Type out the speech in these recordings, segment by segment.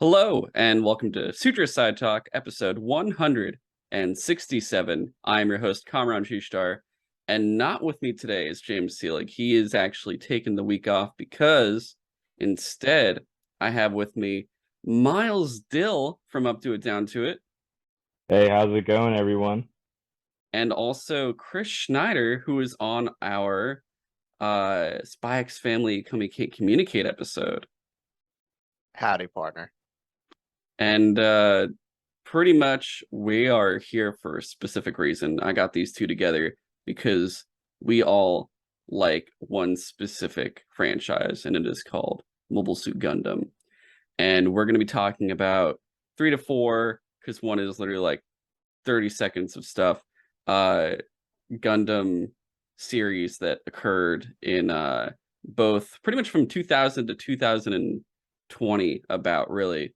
Hello, and welcome to Sutro Sidetalk, episode 167. I am your host, Kamron Star, and not with me today is James Seelig. He is actually taking the week off because instead I have with me Miles Dill from Up to It, Down to It, Hey, how's it going, everyone? and also Chris Schneider, who is on our Spy X Family Communicate episode. Howdy, partner. And pretty much we are here for a specific reason. I got these two together because we all like one specific franchise, and it is called Mobile Suit Gundam. And we're going to be talking about 3 to 4, because one is literally like 30 seconds of stuff, Gundam series that occurred in both pretty much from 2000 to 2020, about really.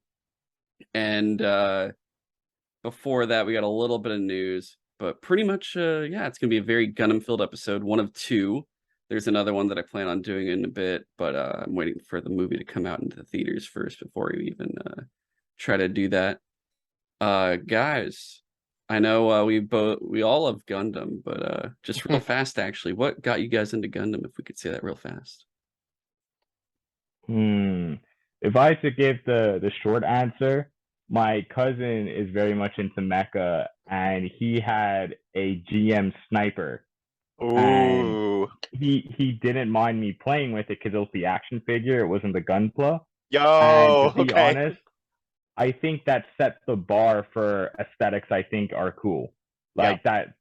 And before that, we got a little bit of news, but pretty much, yeah, it's going to be a very Gundam-filled episode, one of two. There's another one that I plan on doing in a bit, but I'm waiting for the movie to come out into the theaters first before we even try to do that. Guys, I know we all love Gundam, but just real fast, actually, what got you guys into Gundam, if we could say that real fast? If I had to give the short answer, my cousin is very much into mecha, and he had a GM sniper. Ooh. And he didn't mind me playing with it because it was the action figure. It wasn't the Gunpla. Yo, And to be honest, I think that sets the bar for aesthetics I think are cool. Like that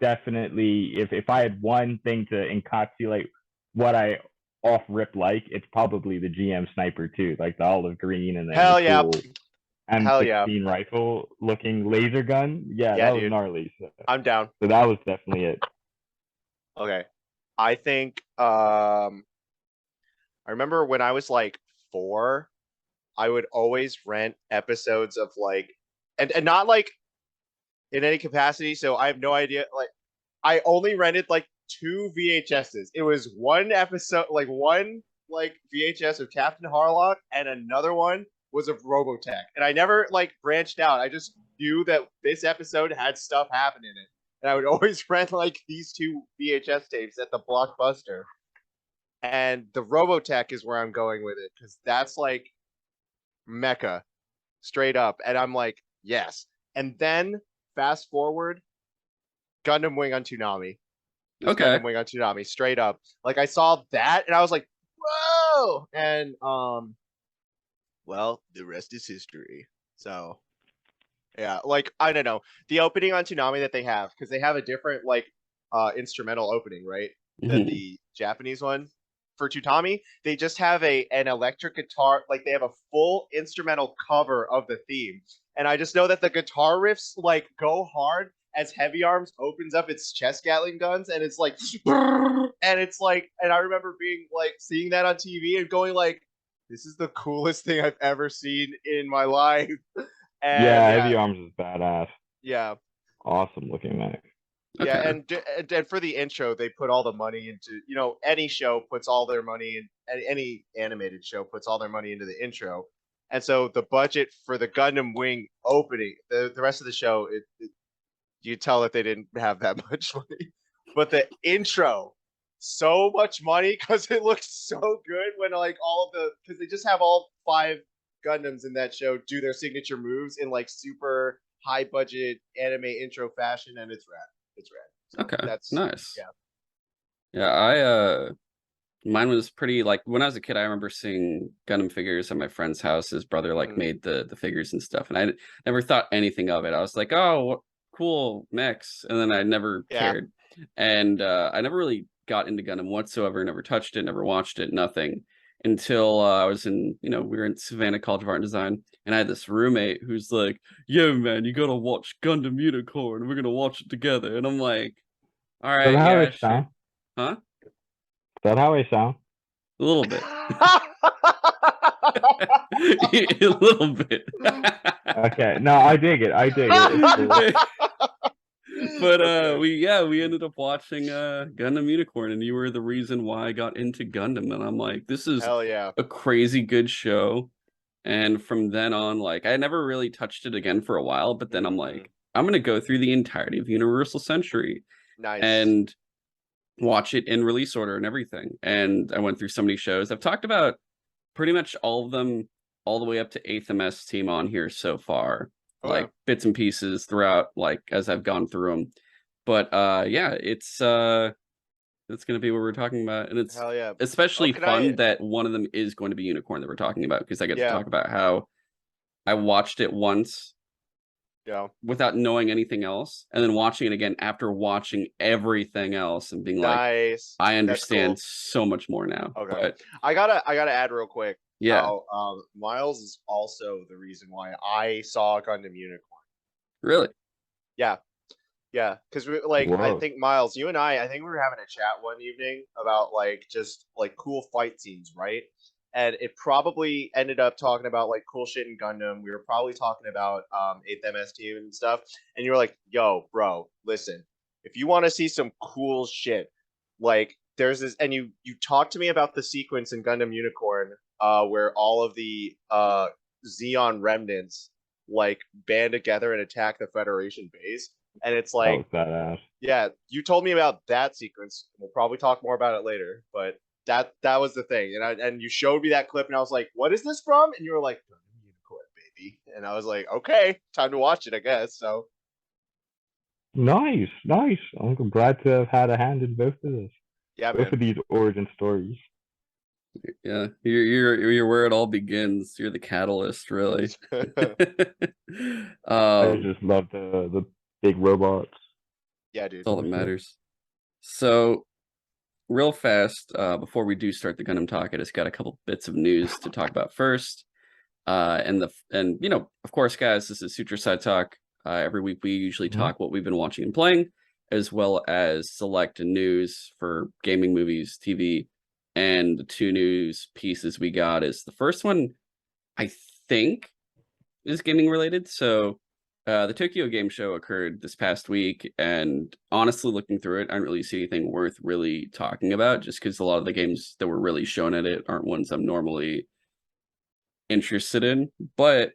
definitely, if I had one thing to encapsulate what I off rip like, it's probably the GM sniper too, like the olive green and then Hell the yeah. cool M16 rifle looking laser gun. Yeah, that was dude. gnarly. So, I'm down. so that was definitely it. Okay. I think I remember when I was like 4, I would always rent episodes of like and not like in any capacity, so I have no idea. Like I only rented like 2 VHSs. It was one episode, like one like VHS of Captain Harlock, and another one was of Robotech. And I never like branched out. I just knew that this episode had stuff happen in it, and I would always rent like these 2 VHS tapes at the Blockbuster. And the Robotech is where I'm going with it because that's like mecha, straight up. And I'm like, yes. And then fast forward, Gundam Wing on Toonami. Okay. Gundam Wing on Toonami, straight up. Like I saw that and I was like, whoa! And well, the rest is history. So yeah, like I don't know. The opening on Toonami that they have, because they have a different like instrumental opening, right? Than the Japanese one. For Toonami, they just have an electric guitar, like they have a full instrumental cover of the theme. And I just know that the guitar riffs like go hard as Heavy Arms opens up its chest Gatling guns, and it's like, and it's like, and I remember being like seeing that on TV and going like, this is the coolest thing I've ever seen in my life. And yeah, Heavy Arms is badass. Yeah, awesome looking mech. Okay. Yeah, and for the intro, they put all the money into, any show puts all their money in, any animated show puts all their money into the intro. And so the budget for the Gundam Wing opening, the rest of the show, you tell that they didn't have that much money. But the intro, so much money because it looks so good when like because they just have all 5 Gundams in that show do their signature moves in like super high budget anime intro fashion, and it's rad. It's rad. So okay, that's nice. Yeah, mine was pretty, like when I was a kid, I remember seeing Gundam figures at my friend's house. His brother made the figures and stuff, and I never thought anything of it. I was like, oh, cool mechs, and then I never cared. And I never really got into Gundam whatsoever. Never touched it, never watched it, nothing, until I was in, we were in Savannah College of Art and Design, and I had this roommate who's like, yo man, you gotta watch Gundam Unicorn, and we're gonna watch it together. And I'm like, all right, yeah, sure. Huh? Is that how I sound? A little bit. A little bit. Okay, no, I dig it. Cool. But we ended up watching Gundam Unicorn, and you were the reason why I got into Gundam. And I'm like, this is hell yeah, a crazy good show. And from then on, like I never really touched it again for a while, but then I'm Mhm. like, I'm gonna go through the entirety of Universal Century Nice. and watch it in release order and everything. And I went through so many shows. I've talked about pretty much all of them, all the way up to 8th MS Team on here so far, Okay. like bits and pieces throughout, like as I've gone through them. But yeah, it's gonna be what we're talking about, and it's Hell yeah. Oh, especially can I? fun that one of them is going to be Unicorn that we're talking about, because I get to Yeah. talk about how I watched it once Yeah. without knowing anything else, and then watching it again after watching everything else and being like, Nice. I That's understand cool. so much more now. Okay. But I gotta add real quick yeah, how Miles is also the reason why I saw Gundam Unicorn. really. Yeah. Yeah, because I Whoa. think Miles, you and I think we were having a chat one evening about like just like cool fight scenes, right? And it probably ended up talking about like cool shit in Gundam. We were probably talking about 8th MS Team and stuff. And you were like, "Yo, bro, listen, if you want to see some cool shit, like there's this," and you talked to me about the sequence in Gundam Unicorn, where all of the Xeon remnants like band together and attack the Federation base. And it's That was like, badass. yeah, you told me about that sequence. We'll probably talk more about it later, but that was the thing. And you showed me that clip, and I was like, "What is this from?" And you were like, "Unicorn, baby." And I was like, "Okay, time to watch it, I guess." So Nice, nice. I'm glad to have had a hand in both of this, yeah, both man. of these origin stories. Yeah, you're where it all begins. You're the catalyst, really. I um, just love the big robots. Yeah, that's dude. all that matters. So, real fast, before we do start the Gundam talk, I just got a couple bits of news to talk about first. And you know, of course, guys, this is Sutro Sidetalk. Every week we usually Mhm. talk what we've been watching and playing, as well as select news for gaming, movies, TV. And the two news pieces we got is the first one, I think, is gaming related. So the Tokyo Game Show occurred this past week, and honestly, looking through it, I don't really see anything worth really talking about, just because a lot of the games that were really shown at it aren't ones I'm normally interested in. But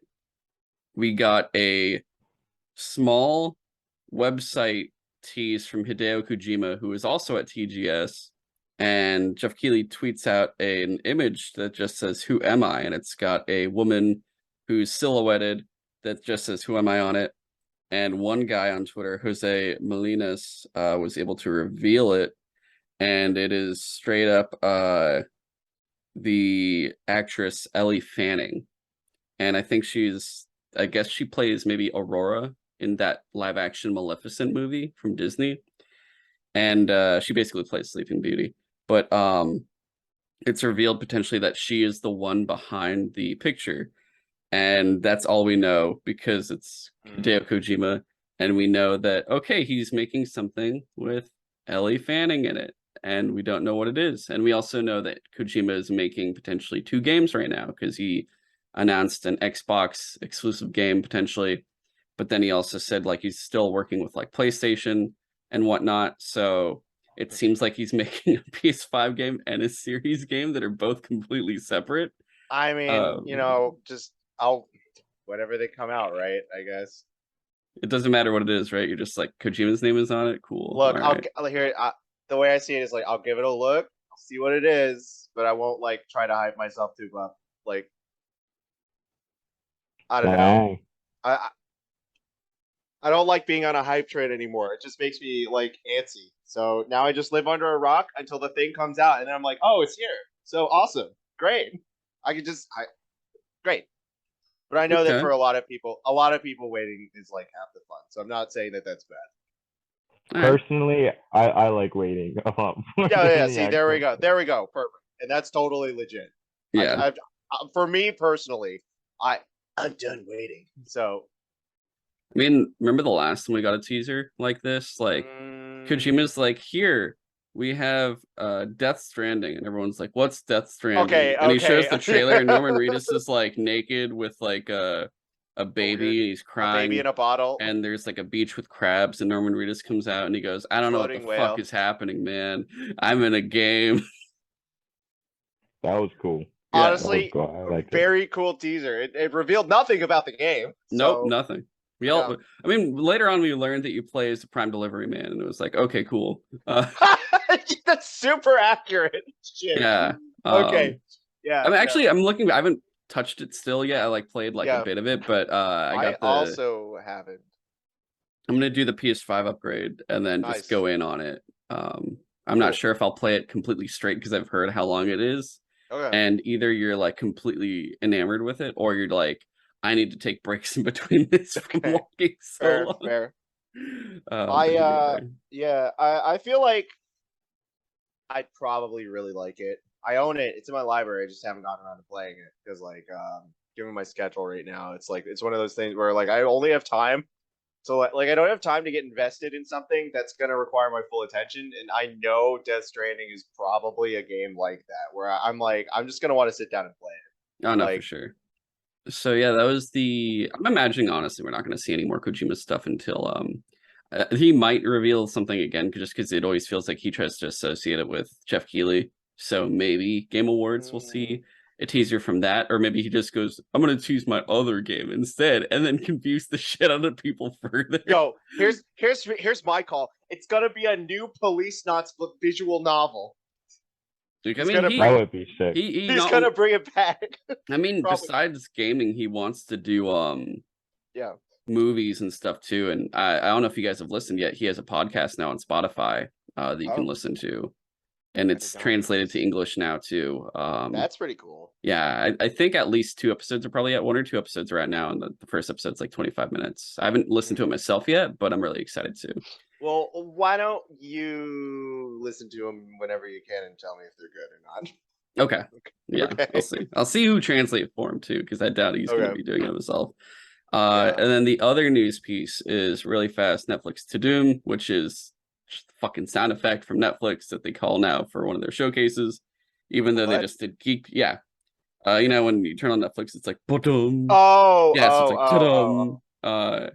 we got a small website tease from Hideo Kojima, who is also at TGS. And Jeff Keighley tweets out an image that just says, "Who am I?" And it's got a woman who's silhouetted that just says, "Who am I?" on it. And one guy on Twitter, Jose Molinas, was able to reveal it. And it is straight up the actress Ellie Fanning. And I guess she plays maybe Aurora in that live action Maleficent movie from Disney. And she basically plays Sleeping Beauty. But it's revealed potentially that she is the one behind the picture. And that's all we know, because it's Hideo Kojima. And we know that, okay, he's making something with Ellie Fanning in it. And we don't know what it is. And we also know that Kojima is making potentially 2 games right now, because he announced an Xbox exclusive game potentially. But then he also said like he's still working with like PlayStation and whatnot. So it seems like he's making a PS5 game and a series game that are both completely separate. I mean, Um, just I'll whatever they come out, right? I guess. It doesn't matter what it is, right? You're just like, Kojima's name is on it. Cool. All Look, right. I'll hear the way I see it is like I'll give it a look, I'll see what it is, but I won't like try to hype myself too up. Like I don't know. Dang. I I don't like being on a hype train anymore. It just makes me like antsy. So now I just live under a rock until the thing comes out, and then I'm like, oh, it's here. So awesome, great. I can just great. But I know that Okay. for a lot of people waiting is like half the fun. So I'm not saying that that's bad. All right. Personally, I like waiting a lot more Yeah, than yeah. the See, there we actual. go. There we go. Perfect. And that's totally legit. Yeah. For me personally, I'm done waiting. So I mean, remember the last time we got a teaser like this? Like, mm, Kojima's like, here, we have Death Stranding. And everyone's like, what's Death Stranding? okay, And he shows okay. the trailer, and Norman Reedus is like naked with like a Oh, weird. baby, and he's A baby crying. in a bottle, And there's like a beach with crabs, and Norman Reedus comes out and he goes, I don't know what the floating fuck whale. is happening, man. I'm in a game. That was cool. Honestly, cool. I like it. very cool teaser. It revealed nothing about the game. Nope, So nothing. We all, I mean, later on we learned that you play as a Prime Delivery Man, and it was like, okay, cool. that's super accurate. Shit. Yeah. Okay. Yeah. I mean, actually, I'm looking. I haven't touched it still yet. I like played like Yeah. a bit of it, but I I got the. also haven't. I'm gonna do the PS5 upgrade and then Nice. just go in on it. I'm Cool. not sure if I'll play it completely straight because I've heard how long it is. Okay. And either you're like completely enamored with it, or you're like, I need to take breaks in between this from Okay. walking so Fair. long. Fair. But either way. Yeah. I feel like I'd probably really like it. I own it. It's in my library. I just haven't gotten around to playing it because, like, given my schedule right now, it's like it's one of those things where like I only have time. So like I don't have time to get invested in something that's gonna require my full attention, and I know Death Stranding is probably a game like that where I'm like I'm just gonna want to sit down and play it. Oh no, Like, for sure. So yeah, that was the. I'm imagining honestly, we're not going to see any more Kojima stuff until he might reveal something again, just because it always feels like he tries to associate it with Jeff Keighley. So maybe Game Awards we'll see a teaser from that, or maybe he just goes, "I'm going to choose my other game instead," and then confuse the shit out of people further. Yo, here's my call. It's gonna be a new Police Knots visual novel. Like, I He's mean, gonna That would be sick. He's gonna bring it back. I mean, Probably. besides gaming, he wants to do Yeah. movies and stuff too. And I don't know if you guys have listened yet. He has a podcast now on Spotify that you can listen to, and it's translated to English now too. That's pretty cool. Yeah, I think at least 2 episodes are probably at 1 or 2 episodes are out now, and the first episode's like 25 minutes. I haven't listened to it myself yet, but I'm really excited to. Well, why don't you listen to them whenever you can and tell me if they're good or not? Okay. Yeah, Okay. I'll see. I'll see who translate for him too, because I doubt he's going to be doing it himself. Yeah. And then the other news piece is really fast Netflix to Doom, which is just the fucking sound effect from Netflix that they call now for one of their showcases, even though they just did Geek. Yeah. You know, when you turn on Netflix, it's like, ba-dum. Oh, yeah, so oh, it's like, oh, ta-dum.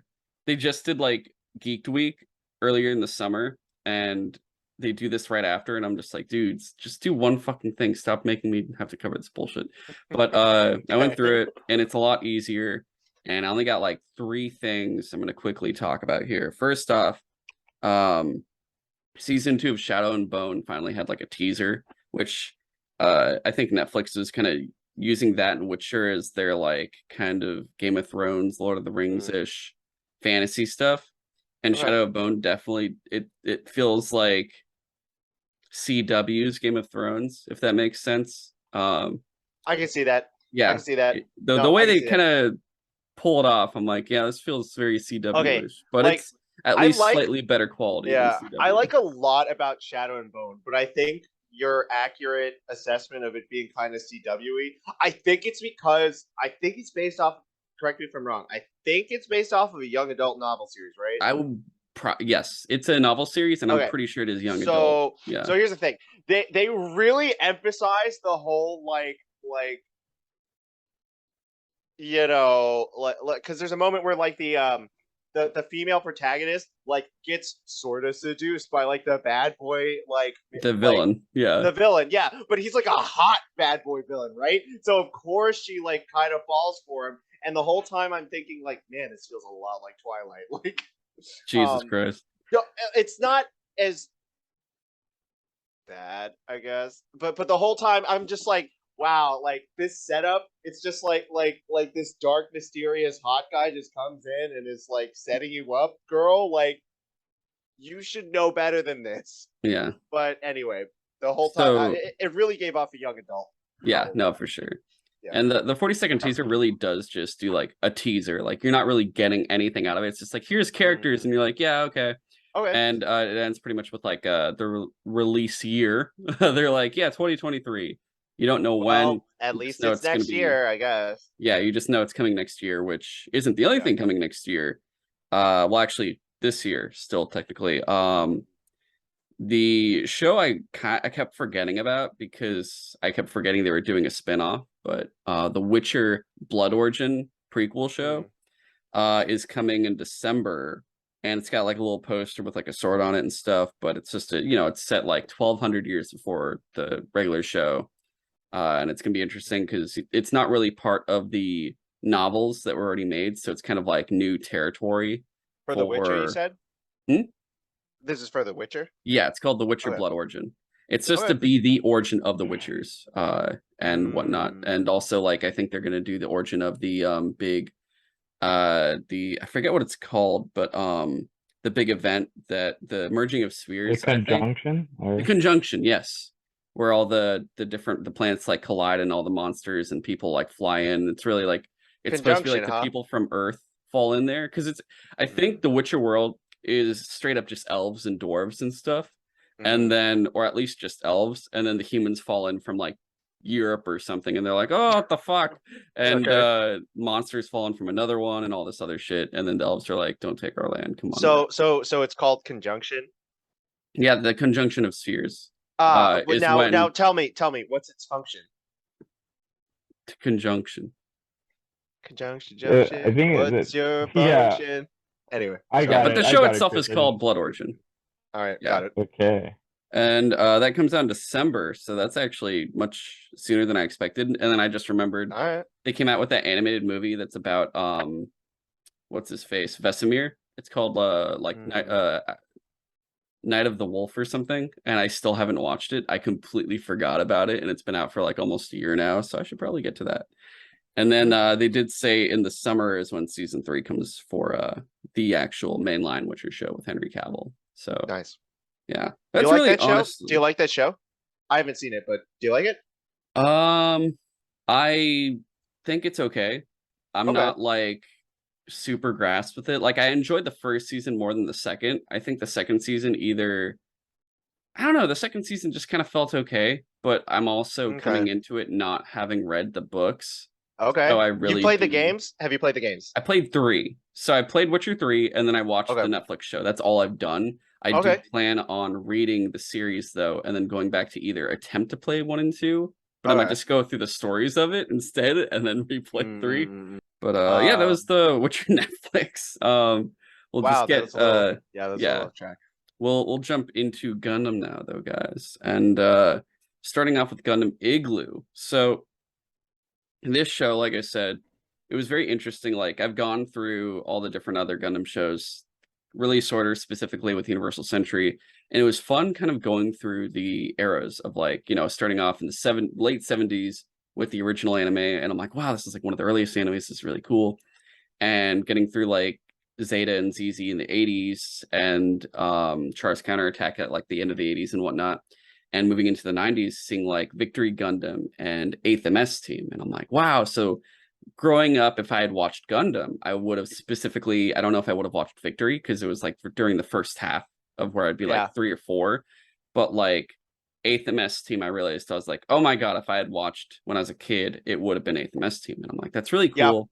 They just did like Geeked Week earlier in the summer, and they do this right after, and I'm just like, dudes, just do one fucking thing. Stop making me have to cover this bullshit. But I went through it, and it's a lot easier. And I only got like 3 things I'm going to quickly talk about here. First off, season 2 of Shadow and Bone finally had like a teaser, which I think Netflix is kind of using that in Witcher as their like kind of Game of Thrones, Lord of the Rings-ish fantasy stuff. And Shadow of Bone definitely it feels like CW's Game of Thrones, if that makes sense. I can see that. Yeah, I can see that. The way they kind of pull it off, I'm like, yeah, this feels very CW-ish, but like, it's at least slightly better quality. Yeah, I like a lot about Shadow and Bone, but I think your accurate assessment of it being kind of CW-y, I think it's based off. Correct me if I'm wrong. I think it's based off of a young adult novel series, right? I would. Yes, it's a novel series, and I'm pretty sure it is young adult. Yeah. So here's the thing: they really emphasize the whole like you know like because there's a moment where like the female protagonist like gets sort of seduced by like the bad boy like the villain, but he's like a hot bad boy villain, right? So of course she like kind of falls for him, and the whole time I'm thinking like, man, this feels a lot like Twilight. Like, Jesus Christ. No, it's not as bad, I guess, but the whole time I'm just like, wow, like this setup, it's just like this dark, mysterious hot guy just comes in and is like setting you up, girl. Like, you should know better than this. Yeah. But anyway, the whole time it really gave off a young adult. Yeah, no, for sure. Yeah. And the 40-second teaser really does just do like a teaser. Like, you're not really getting anything out of it. It's just like, here's characters, and you're like, yeah, okay. And it ends pretty much with like the release year. They're like, yeah, 2023. You don't know when. At least it's next year, I guess. Yeah, you just know it's coming next year, which isn't the only thing coming next year. Well, actually, this year still technically. The show I kept forgetting about because I kept forgetting they were doing a spinoff, but the Witcher Blood Origin prequel show is coming in December, and it's got like a little poster with like a sword on it and stuff, but it's just it's set like 1200 years before the regular show. and it's gonna be interesting because it's not really part of the novels that were already made, so it's kind of like new territory For The Witcher, you said? Hmm? This is for The Witcher? Yeah, it's called The Witcher Okay. Blood Origin. It's just to Okay. be the origin of the Witchers, and whatnot. Mm. And also, like, I think they're gonna do the origin of the big I forget what it's called, but the big event that the merging of The spheres, I think. conjunction, or The conjunction, yes. Where all the planets like collide and all the monsters and people like fly in. It's really like it's supposed to be like Conjunction, the huh? people from Earth fall in there. Because it's I think the Witcher world is straight up just elves and dwarves and stuff. And then or at least just elves, and then the humans fall in from like Europe or something, and they're like, oh, what the fuck? And Okay. monsters falling from another one and all this other shit. And then the elves are like, don't take our land. Come on, guys. So it's called conjunction. Yeah, the conjunction of spheres But is now when tell me, what's its function? conjunction. Conjunction, I junction. think What's your yeah, function? Anyway, I Yeah, sorry. got but it. the I show got it, itself Chris. is called Blood Origin. All right, Yeah. got it. Okay. And that comes out in December, so that's actually much sooner than I expected. And then I just remembered All right. they came out with that animated movie that's about what's his face? Vesemir. It's called Night of the Wolf or something, and I still haven't watched it. I completely forgot about it, and it's been out for like almost a year now, so I should probably get to that. And then they did say in the summer is when season 3 comes for the actual mainline Witcher show with Henry Cavill. So Nice. yeah, Do you that's like really that show? honestly. Do you like that show? I haven't seen it, but do you like it? I think it's okay. I'm Okay. not like super grasped with it. Like I enjoyed the first season more than the second. I think the second season either I don't know, the second season just kind of felt okay, but I'm also coming Okay. into it not having read the books. So Okay. I You've really played the do. games? Have you played the games? I played 3. So I played Witcher 3 and then I watched the Okay. Netflix show. That's all I've done. I do Okay. plan on reading the series though, and then going back to either attempt to play 1 and 2, but I might Okay. just go through the stories of it instead and then replay 3. Mm, But yeah, that was the Witcher Netflix. We'll just wow, that get was a little yeah, that's a yeah. little off track. We'll jump into Gundam now though, guys. And starting off with Gundam Igloo. So this show, like I said, it was very interesting. Like I've gone through all the different other Gundam shows, release order specifically with Universal Century, and it was fun kind of going through the eras of like, you know, starting off in the late 70s with the original anime, and I'm like, wow, this is like one of the earliest animes. This is really cool. And getting through like Zeta and ZZ in the 80s and Char's Counterattack at like the end of the 80s and whatnot. And moving into the 90s, seeing like Victory Gundam and 8th MS Team. And I'm like, wow. So growing up, if I had watched Gundam, I would have specifically, I don't know if I would have watched Victory because it was like during the first half of where I'd be Yeah. like 3 or 4. But like 8th MS Team, I realized I was like, oh my God, if I had watched when I was a kid, it would have been 8th MS Team. And I'm like, that's really Yeah. cool.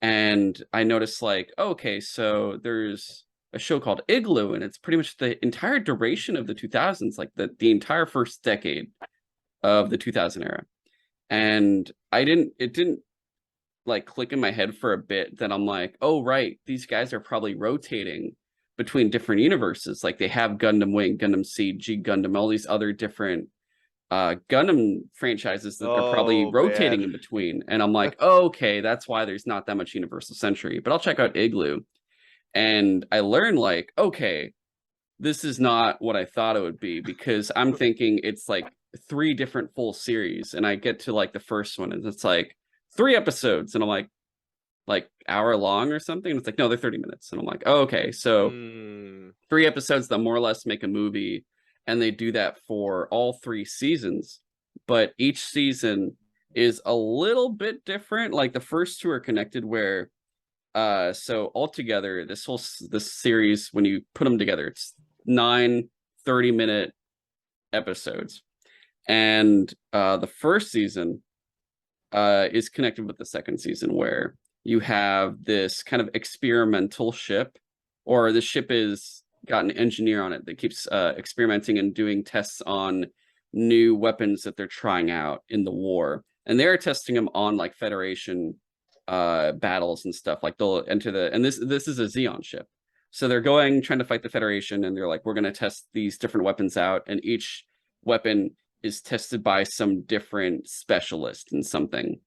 And I noticed like, oh, okay, so there's a show called Igloo, and it's pretty much the entire duration of the 2000s, like the entire first decade of the 2000 era. And it didn't like click in my head for a bit that I'm like, oh, right, these guys are probably rotating between different universes. Like they have Gundam Wing, Gundam Seed, G Gundam, all these other different Gundam franchises that they're probably Oh rotating man. in between. And I'm like, oh, okay, that's why there's not that much Universal Century. But I'll check out Igloo. And I learned like, okay, this is not what I thought it would be, because I'm thinking it's like 3 different full series. And I get to like the first one and it's like 3 episodes. And I'm like hour long or something. And it's like, no, they're 30 minutes. And I'm like, oh, okay. So 3 episodes that more or less make a movie, and they do that for all 3 seasons, but each season is a little bit different. Like the first 2 are connected where so altogether this series, when you put them together, it's 9 30-minute episodes. And the first season is connected with the second season, where you have this kind of experimental ship, or the ship is got an engineer on it that keeps experimenting and doing tests on new weapons that they're trying out in the war. And they're testing them on like Federation battles and stuff. Like they'll enter and this is a Xeon ship. So they're trying to fight the Federation, and they're like, we're going to test these different weapons out, and each weapon is tested by some different specialist in something.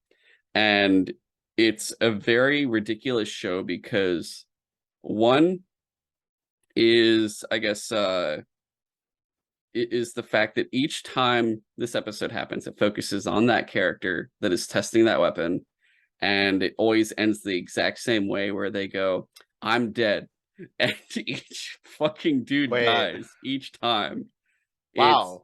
And it's a very ridiculous show because one is, I guess, it is the fact that each time this episode happens, it focuses on that character that is testing that weapon, and it always ends the exact same way where they go, "I'm dead," and each fucking dude Wait. dies each time. Wow.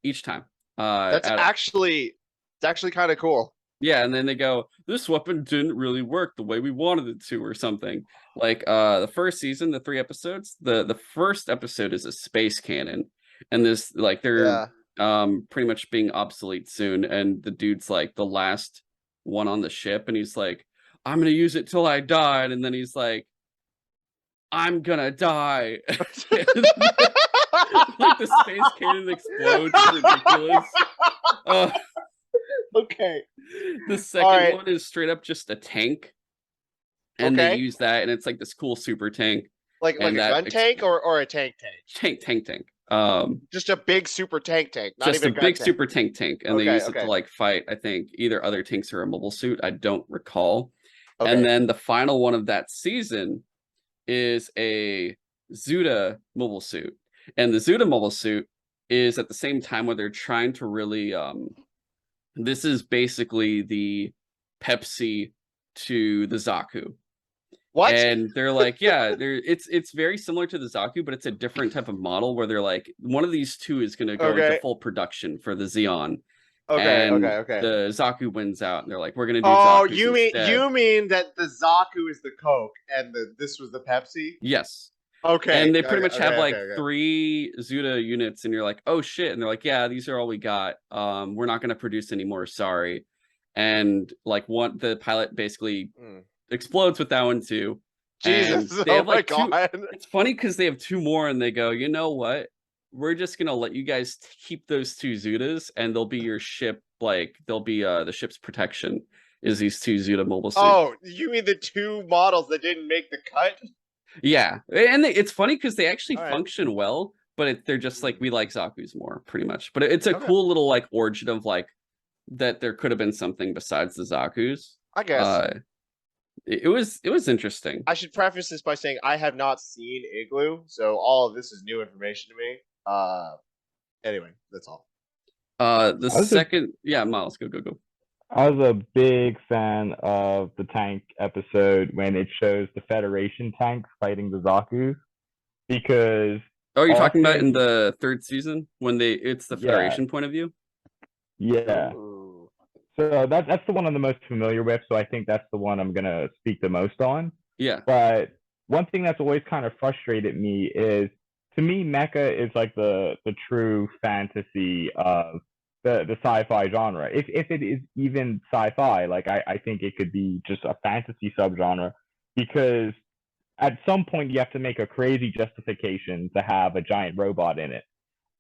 Each time. That's actually kind of cool. Yeah, and then they go, "This weapon didn't really work the way we wanted it to," or something. Like the first season, the 3 episodes, the first episode is a space cannon, and this like they're pretty much being obsolete soon, and the dude's like the last one on the ship, and he's like, "I'm gonna use it till I die," and then he's like, "I'm gonna die." Like the space cannon explodes. It's ridiculous. Okay. The second one is straight up just a tank, and they use that, and it's like this cool super tank, like a gun tank or a tank. Tank. Just a big super tank. Not just even a big super tank, and they use it to like fight. I think either other tanks or a mobile suit. I don't recall. And then the final one of that season is a Zuda mobile suit, and the Zuda mobile suit is at the same time where they're trying to really this is basically the Pepsi to the Zaku. What? And they're like, yeah, it's very similar to the Zaku, but it's a different type of model where they're like, one of these two is going to go into full production for the Xeon. Okay. The Zaku wins out, and they're like, we're going to do. Oh, Zaku's you instead. mean that the Zaku is the Coke and this was the Pepsi? Yes. Okay. And they pretty much have like 3 Zuda units, and you're like, oh shit. And they're like, yeah, these are all we got. We're not going to produce anymore. Sorry. And like the pilot basically explodes with that one too. Jesus. And they have like God. It's funny because they have 2 more, and they go, you know what? We're just going to let you guys keep those 2 Zudas, and they'll be your ship. Like they'll be the ship's protection is these 2 Zuda mobile suits. Oh, you mean the 2 models that didn't make the cut? Yeah, and it's funny because they actually function well, but they're just like, we like Zaku's more, pretty much. But it's a cool little like origin of like that there could have been something besides the Zaku's. I guess it was interesting. I should preface this by saying I have not seen Igloo, so all of this is new information to me. Anyway, that's all. Miles, go. I was a big fan of the tank episode when it shows the Federation tanks fighting the Zaku, because you're talking about in the 3rd season when it's the Federation point of view? Yeah. Ooh. So that's the one I'm the most familiar with, so I think that's the one I'm gonna speak the most on. Yeah. But one thing that's always kind of frustrated me is, to me, mecha is like the true fantasy of the sci-fi genre. If it is even sci-fi, like I think it could be just a fantasy subgenre, because at some point you have to make a crazy justification to have a giant robot in it.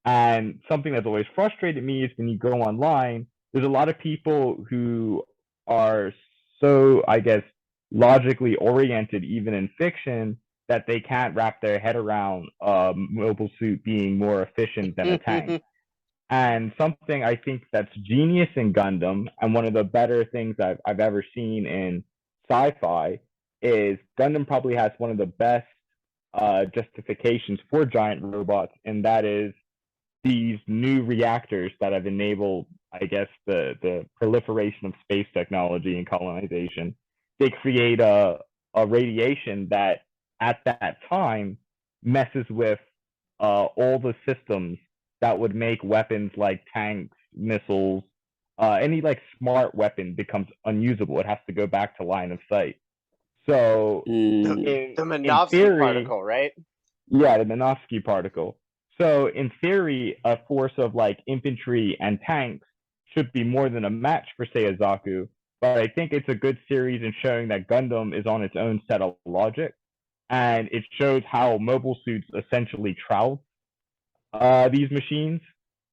And something that's always frustrated me is when you go online, there's a lot of people who are so, I guess, logically oriented, even in fiction, that they can't wrap their head around a mobile suit being more efficient than a tank. And something I think that's genius in Gundam, and one of the better things I've ever seen in sci-fi, is Gundam probably has one of the best justifications for giant robots, and that is these new reactors that have enabled, I guess, the proliferation of space technology and colonization. They create a radiation that, at that time, messes with all the systems that would make weapons like tanks, missiles, any like smart weapon becomes unusable. It has to go back to line of sight. So the Minovsky particle, right? Yeah, the Minovsky particle. So in theory, a force of like infantry and tanks should be more than a match for, say, a Zaku. But I think it's a good series in showing that Gundam is on its own set of logic, and it shows how mobile suits essentially trounce these machines,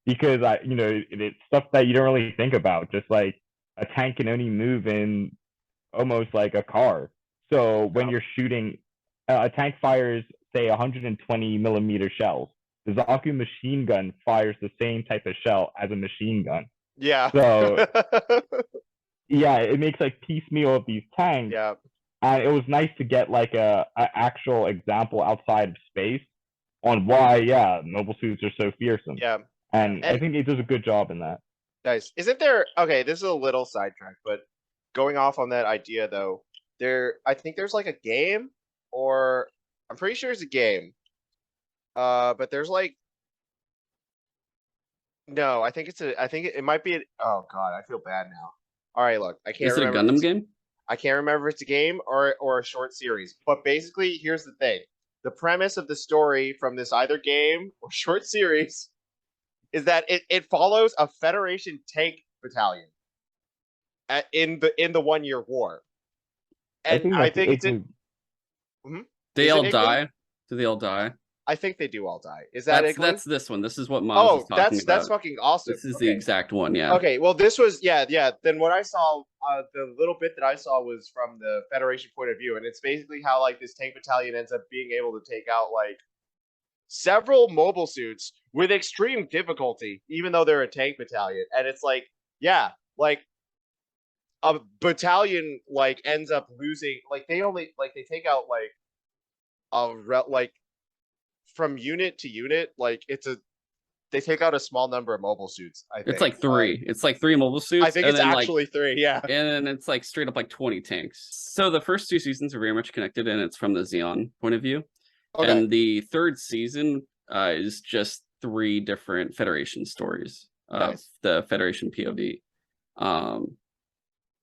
because it's stuff that you don't really think about. Just like a tank can only move in almost like a car. So when you're shooting, a tank fires, say, 120 millimeter shells. the Zaku machine gun fires the same type of shell as a machine gun. Yeah. So yeah, it makes like piecemeal of these tanks. Yeah. And it was nice to get like a actual example outside of space on why, yeah, mobile suits are so fearsome. Yeah. And I think it does a good job in that. Nice. Isn't there? Okay, this is a little sidetrack, but going off on that idea though, I think there's like a game, or I'm pretty sure it's a game. But there's like, no, I think it might be. Oh God, I feel bad now. All right, look, I can't Is it a remember. Gundam game? I can't remember if it's a game or a short series. But basically, here's the thing: the premise of the story from this either game or short series is that it follows a Federation tank battalion in the 1 year war, and I think it's in. They all die. Do they all die? I think they do all die. Is that Igloo? That's this one. This is what Miles is talking about. That's fucking awesome. This is the exact one, yeah. Okay, well this was yeah. Then what I saw, the little bit that I saw was from the Federation point of view, and it's basically how like this tank battalion ends up being able to take out like several mobile suits with extreme difficulty, even though they're a tank battalion. And it's like, yeah, like a battalion like ends up losing, like they take out like from unit to unit, like they take out a small number of mobile suits. I think it's like three. It's like 3 mobile suits. I think it's actually like 3. Yeah, and then it's like straight up like 20 tanks. So the first 2 seasons are very much connected, and it's from the Xeon point of view. Okay. And the 3rd season is just 3 different Federation stories of the Federation POV.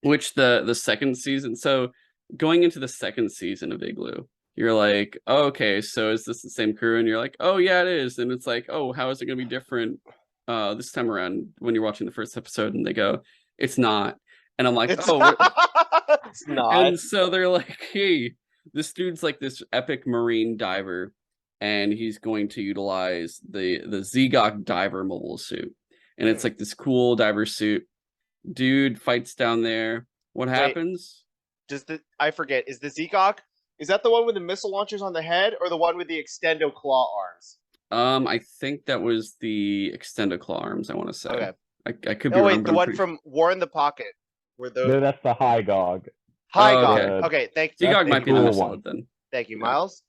Which the 2nd season. So going into the 2nd season of Igloo, you're like, oh, okay, so is this the same crew? And you're like, oh yeah, it is. And it's like, oh, how is it going to be different this time around when you're watching the first episode? And they go, it's not. And I'm like, it's not. And so they're like, hey, this dude's like this epic marine diver, and he's going to utilize the Zegok diver mobile suit. And it's like this cool diver suit. Dude fights down there. What happens? I forget, is the Zegok, is that the one with the missile launchers on the head, or the one with the extendo claw arms? I think that was the extendo claw arms, I want to say. Okay. I could be wrong. Oh wait, the one from War in the Pocket. No, that's the High Gog. High Gog. Okay, thank you. Zegok might be the missile then. Thank you, Miles.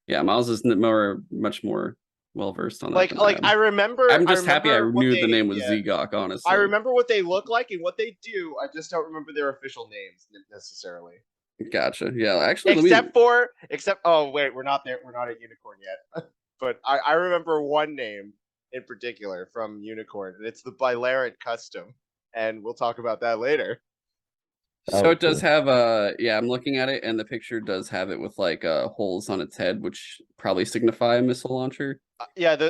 Yeah, Miles is much more well versed on that. Like I remember. I'm just happy I knew the name was Zegok, honestly. I remember what they look like and what they do. I just don't remember their official names necessarily. Gotcha. Yeah, actually, except oh wait, we're not there. We're not at Unicorn yet. But I remember one name in particular from Unicorn, and it's the Bilaret Custom, and we'll talk about that later. So it does have I'm looking at it, and the picture does have it with like holes on its head, which probably signify a missile launcher.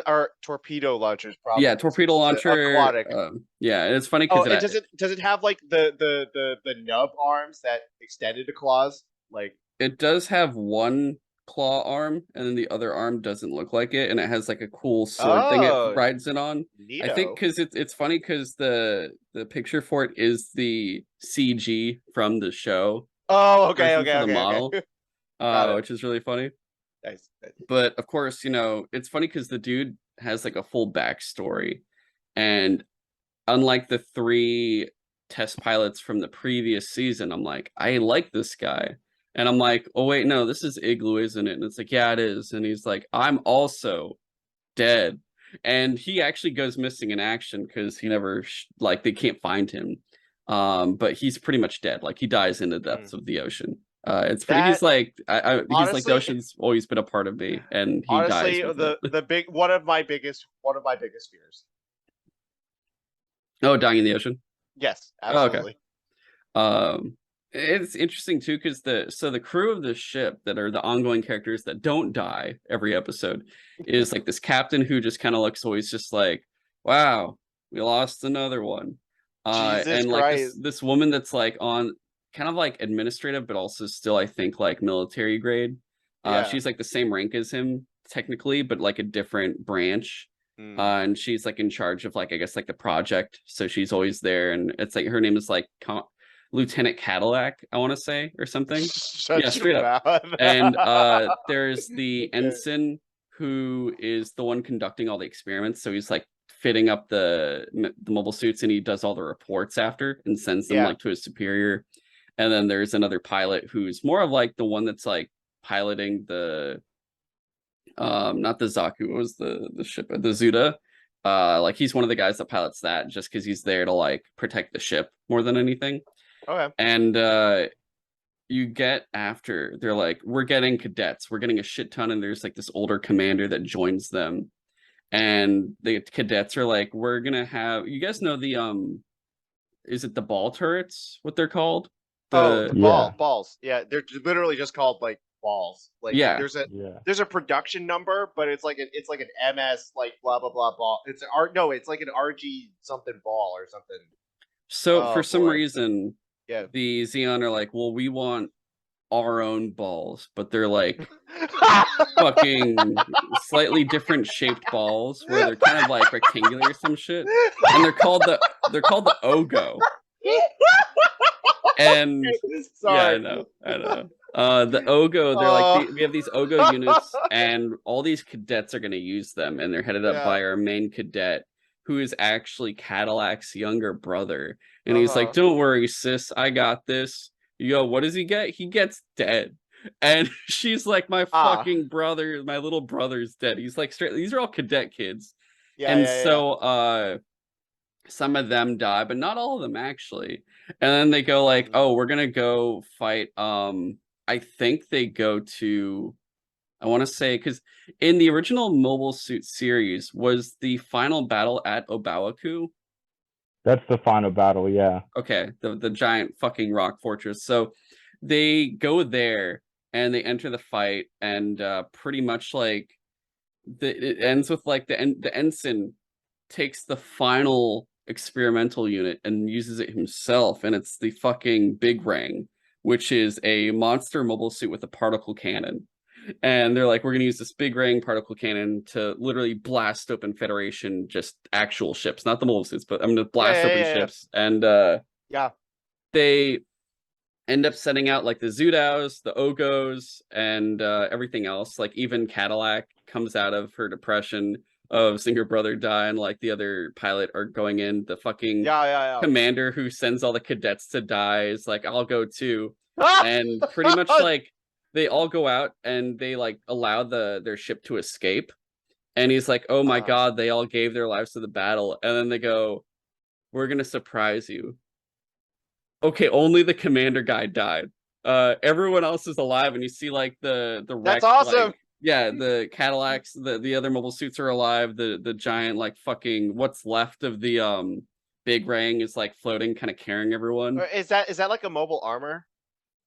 Our torpedo launchers probably. Yeah, torpedo launcher. Aquatic. And it's funny because does it have like the nub arms that extended to claws? Like it does have one claw arm, and then the other arm doesn't look like it, and it has like a cool sword thing it rides it on. Neato. I think because it's funny because the picture for it is the CG from the show. Oh, okay. The model, which is really funny. Nice. But of course, it's funny because the dude has like a full backstory, and unlike the 3 test pilots from the previous season, I'm like, I like this guy. And I'm like, oh, wait, no, this is Igloo, isn't it? And it's like, yeah, it is. And he's like, I'm also dead. And he actually goes missing in action because he never, they can't find him. But he's pretty much dead. Like, he dies in the depths of the ocean. It's pretty, he's like, he's like, the ocean's always been a part of me. And he dies. Honestly, one of my biggest fears. Oh, dying in the ocean? Yes, absolutely. Oh, okay. It's interesting too because the crew of the ship that are the ongoing characters that don't die every episode is like this captain who just kind of looks always just like, wow, we lost another one. And like this woman that's like on kind of like administrative but also still I think like military grade. She's like the same rank as him technically, but like a different branch. And she's like in charge of like I guess like the project, so she's always there, and it's like her name is like Lieutenant Cadillac, I want to say, or something. Yeah, straight up. And there's the ensign who is the one conducting all the experiments. So he's like fitting up the mobile suits, and he does all the reports after and sends them like to his superior. And then there's another pilot who's more of like the one that's like piloting the not the Zaku, what was the ship, the Zuda. Like he's one of the guys that pilots that just because he's there to like protect the ship more than anything. Okay. And you get after they're like, we're getting cadets, we're getting a shit ton, and there's like this older commander that joins them, and the cadets are like, we're gonna have, you guys know the is it the ball turrets, what they're called? Balls. Yeah, they're literally just called like balls. Like there's a production number, but it's like an MS like blah blah blah ball. It's like an RG something ball or something. So for some reason, the Xeon are like, well, we want our own balls, but they're like fucking slightly different shaped balls where they're kind of like rectangular or some shit, and they're called the Ogo. And sorry, yeah, I know. The Ogo, they're like, we have these Ogo units, and all these cadets are going to use them, and they're headed up by our main cadet, who is actually Cadillac's younger brother. And he's like, don't worry, sis, I got this. Yo, what does he get? He gets dead. And she's like, my fucking brother, my little brother's dead. He's like, straight, these are all cadet kids. So some of them die, but not all of them actually. And then they go like, oh, we're gonna go fight. I think they go to, I want to say, because in the original Mobile Suit series, was the final battle at Obawaku? That's the final battle, yeah. Okay, the giant fucking rock fortress. So they go there and they enter the fight, and pretty much like it ends with like the ensign takes the final experimental unit and uses it himself, and it's the fucking Big Rang, which is a monster mobile suit with a particle cannon. And they're like, we're gonna use this Big Rang particle cannon to literally blast open Federation, just actual ships, not the mobile suits, but I'm gonna blast open ships. And they end up setting out like the Zudaos, the Ogos, and everything else. Like even Cadillac comes out of her depression of seeing her brother die, and like the other pilot are going in. The fucking commander who sends all the cadets to die is like, I'll go too. And pretty much like they all go out and they like allow their ship to escape. And he's like, oh my god, they all gave their lives to the battle. And then they go, we're gonna surprise you. Okay, only the commander guy died. Everyone else is alive, and you see like the wreck. That's awesome. Like, yeah, the Cadillacs, the other mobile suits are alive. The giant like fucking what's left of the Big Rang is like floating, kind of carrying everyone. Is that like a mobile armor?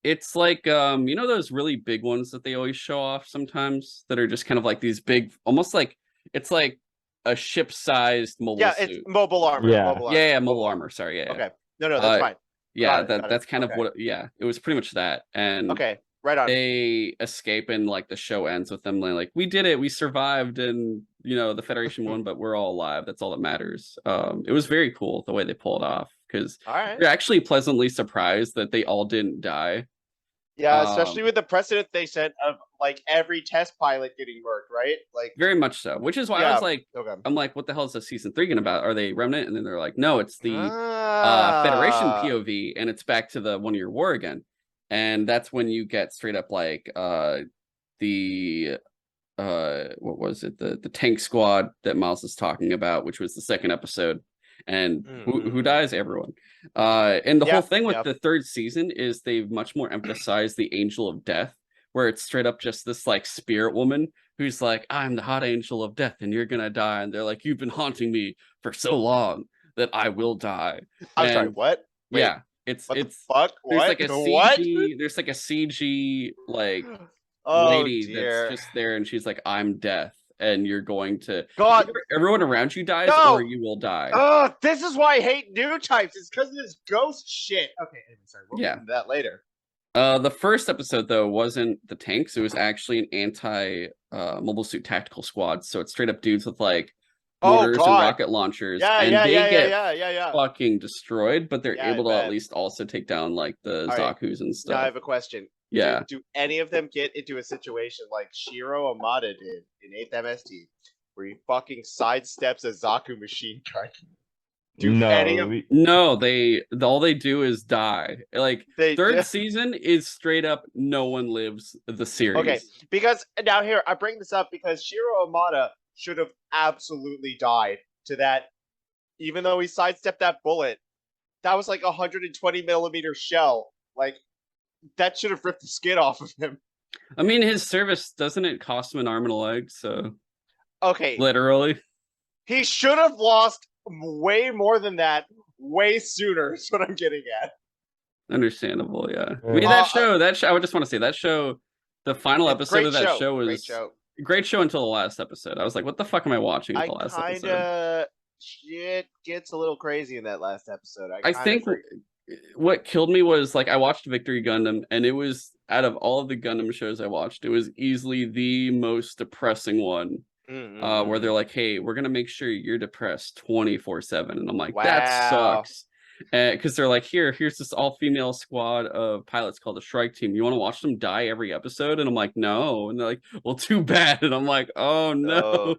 It's like you know those really big ones that they always show off sometimes that are just kind of like these big, almost like it's like a ship-sized mobile suit. It's mobile armor. Mobile armor. Sorry, Okay. No, that's fine. Yeah, that's kind of what. Yeah, it was pretty much that. And right on. They escape, and like the show ends with them like, we did it, we survived, and you know the Federation won, but we're all alive. That's all that matters. It was very cool the way they pulled off, because you're actually pleasantly surprised that they all didn't die. Yeah, especially with the precedent they set of like every test pilot getting murked, right? Like very much so. Which is why I was like, I'm like, what the hell is the season 3 gonna about? Are they Remnant? And then they're like, no, it's the Federation POV, and it's back to the 1 year war again. And that's when you get straight up like the what was it? The tank squad that Miles is talking about, which was the second episode. And who dies? Everyone. And the whole thing with the third season is they've much more emphasized the Angel of Death, where it's straight up just this like spirit woman who's like, I'm the hot angel of death and you're gonna die. And they're like, you've been haunting me for so long that I will die. I'm sorry, what? Wait, yeah, it's fuck? There's like a CG, there's like a CG like lady that's just there, and she's like, I'm death. And you're going to everyone around you dies, or you will die. Oh, this is why I hate new types. It's because of this ghost shit. Okay, sorry. We'll get into that later. The first episode though wasn't the tanks. It was actually an anti mobile suit tactical squad. So it's straight up dudes with like mortars and rocket launchers. They get fucking destroyed, but they're able to at least also take down like the Zakus and stuff. Now I have a question. Yeah. Do any of them get into a situation like Shiro Amada did in 8th MST, where he fucking sidesteps a Zaku machine gun? Do any of No, all they do is die. Like they third season is straight up no one lives the series. Okay, because now here I bring this up because Shiro Amada should have absolutely died to that, even though he sidestepped that bullet. That was like a 120 millimeter shell. Like that should have ripped the skin off of him. I mean, his service doesn't it cost him an arm and a leg? So okay, literally, he should have lost way more than that, way sooner. Is what I'm getting at. Understandable, yeah. I mean, that show. I would just want to say that show. The final episode of that show was great show until the last episode. I was like, what the fuck am I watching until the last episode? Shit gets a little crazy in that last episode. I think what killed me was like I watched Victory Gundam, and it was out of all of the Gundam shows I watched, it was easily the most depressing one. Where they're like, hey, we're gonna make sure you're depressed 24/7, and I'm like, that sucks. Because they're like, here's this all-female squad of pilots called the Strike Team. You want to watch them die every episode? And I'm like, no. And they're like, well, too bad. And I'm like, oh no.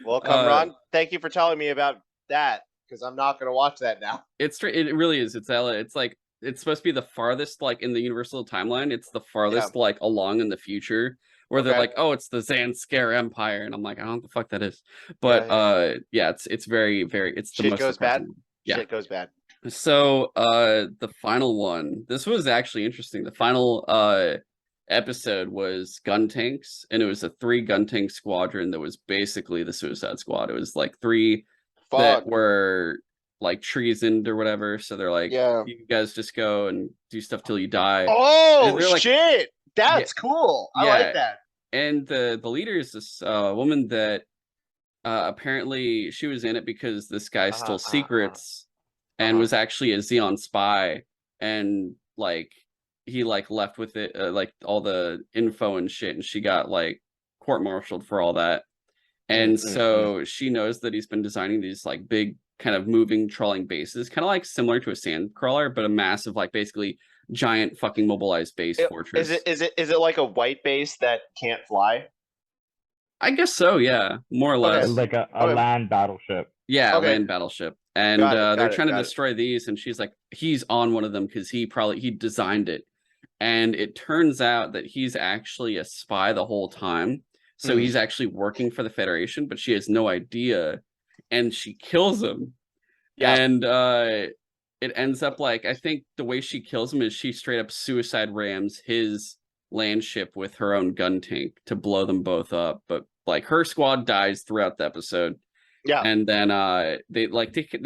Well, Kamron, thank you for telling me about that, because I'm not gonna watch that now. It really is. It's like it's supposed to be the farthest, like in the universal timeline. It's the farthest like along in the future, where they're like, oh, it's the Zanskar Empire, and I'm like, I don't know what the fuck that is. But it's very, very. It's the Shit most goes bad. Yeah, shit goes bad. So the final one, this was actually interesting. The final episode was gun tanks, and it was a 3 gun tank squadron that was basically the Suicide Squad. It was like 3 that were like treasoned or whatever. So they're like, you guys just go and do stuff till you die. Oh shit, that's cool. I like that. And the leader is this woman that apparently she was in it because this guy stole secrets. And was actually a Xeon spy, and like he like left with it like all the info and shit, and she got like court-martialed for all that. And so she knows that he's been designing these like big kind of moving trawling bases, kind of like similar to a sand crawler, but a massive like basically giant fucking mobilized base fortress. Is it like a white base that can't fly? I guess so, yeah, more or less. Like a land battleship. Yeah, land battleship. And they're trying to destroy these, and she's like, he's on one of them because he designed it. And it turns out that he's actually a spy the whole time. So he's actually working for the Federation, but she has no idea. And she kills him. Yeah. And it ends up like, I think the way she kills him is she straight up suicide rams his land ship with her own gun tank to blow them both up. But like her squad dies throughout the episode. Yeah. And then they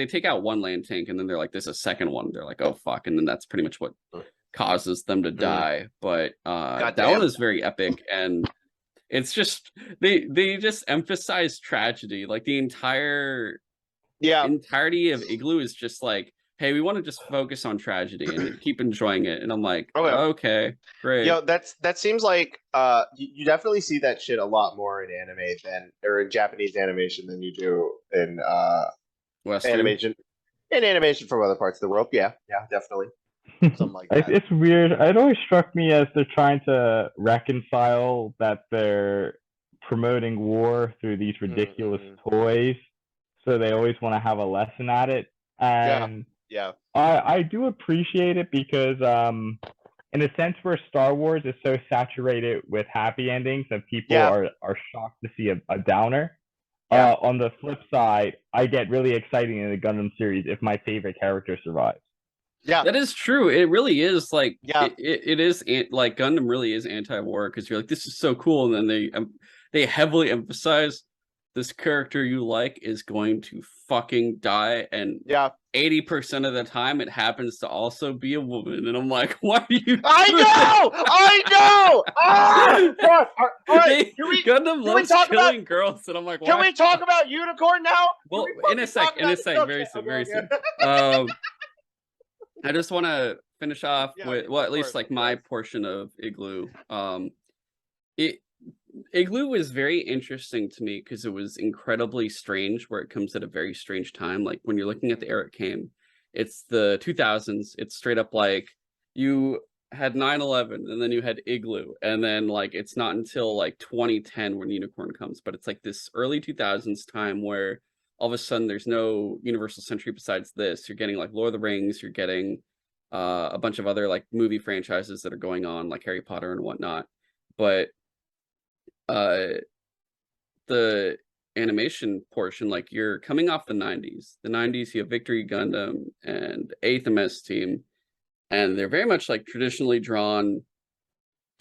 take out one land tank, and then they're like, there's a second one. They're like, oh fuck. And then that's pretty much what causes them to die. But that one is very epic, and it's just they just emphasize tragedy. Like the entirety of Igloo is just like, hey, we want to just focus on tragedy and keep enjoying it. And I'm like, okay, great. Yo, that seems like you definitely see that shit a lot more in anime or in Japanese animation than you do in animation. In animation from other parts of the world, yeah, definitely. Something like that. It's weird. It always struck me as they're trying to reconcile that they're promoting war through these ridiculous toys. So they always want to have a lesson at it. And I do appreciate it because in a sense where Star Wars is so saturated with happy endings that people are shocked to see a downer. On the flip side, I get really excited in the Gundam series if my favorite character survives. Yeah, that is true. It really is like it is like Gundam really is anti-war because you're like, this is so cool, and then they heavily emphasize this character you like is going to fucking die, and 80% of the time it happens to also be a woman, and I'm like, why are you? I know. Gundam loves killing girls, and I'm like, why? Can we talk about Unicorn now? Well, in a sec, very soon. I just want to finish off with at least like my portion of Igloo. Igloo was very interesting to me because it was incredibly strange, where it comes at a very strange time. Like when you're looking at the era it came, it's the 2000s. It's straight up like you had 9/11, and then you had Igloo, and then like it's not until like 2010 when Unicorn comes, but it's like this early 2000s time where all of a sudden there's no Universal Century besides this. You're getting like Lord of the Rings, you're getting a bunch of other like movie franchises that are going on, like Harry Potter and whatnot. But uh the animation portion, like you're coming off the 90s. The 90s, you have Victory Gundam and 8th MS Team, and they're very much like traditionally drawn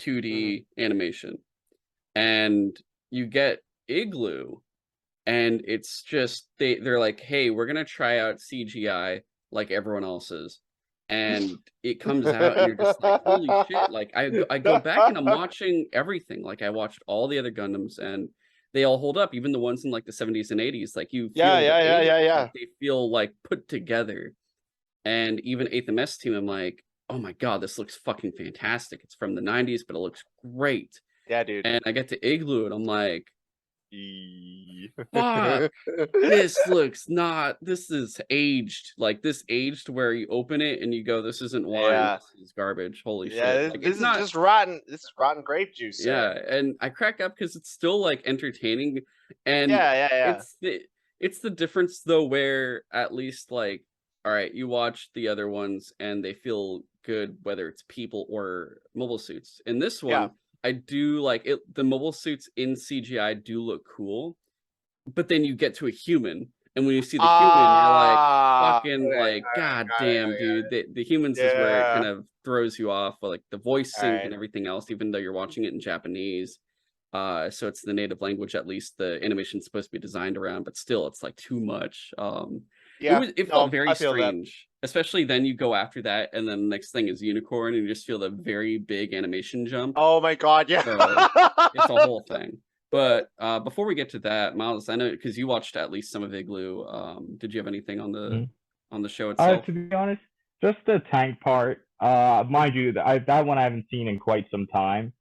2D animation. And you get Igloo, and it's just they're like, hey, we're gonna try out CGI like everyone else's. And it comes out, and you're just like, holy shit! Like I go back and I'm watching everything. Like I watched all the other Gundams, and they all hold up, even the ones in like the 70s and 80s. Like you feel Yeah. like they feel like put together. And even 8th MS Team, I'm like, oh my god, this looks fucking fantastic. It's from the 90s, but it looks great. Yeah, dude. And I get to Igloo, and I'm like, E- fuck, this looks not, this is aged. Like this aged where you open it and you go, this isn't wine, Yeah. this is garbage. Holy Yeah, shit. this, Like this it's is not just rotten. This is rotten grape juice. yeah, Sir. and I crack up because it's still like entertaining. And Yeah. it's the difference though, where at least like, all right, you watch the other ones and they feel good, whether it's people or mobile suits. In this Yeah. one, I do like it, the mobile suits in CGI do look cool, but then you get to a human, and when you see the human, you're like, fucking Okay, like, god damn, dude. The humans is where it Yeah. kind of throws you off, like the voice sync and Alright. everything else, even though you're watching it in Japanese. So it's the native language, at least the animation's supposed to be designed around, but still it's like too much. Yeah. It felt No, very I feel that. strange, especially then you go after that, and then the next thing is Unicorn, and you just feel the very big animation jump. Oh my god, yeah. So it's a whole thing. But before we get to that, Miles, I know because you watched at least some of Igloo. Did you have anything on the show itself? To be honest, just the tank part. Mind you, that one I haven't seen in quite some time.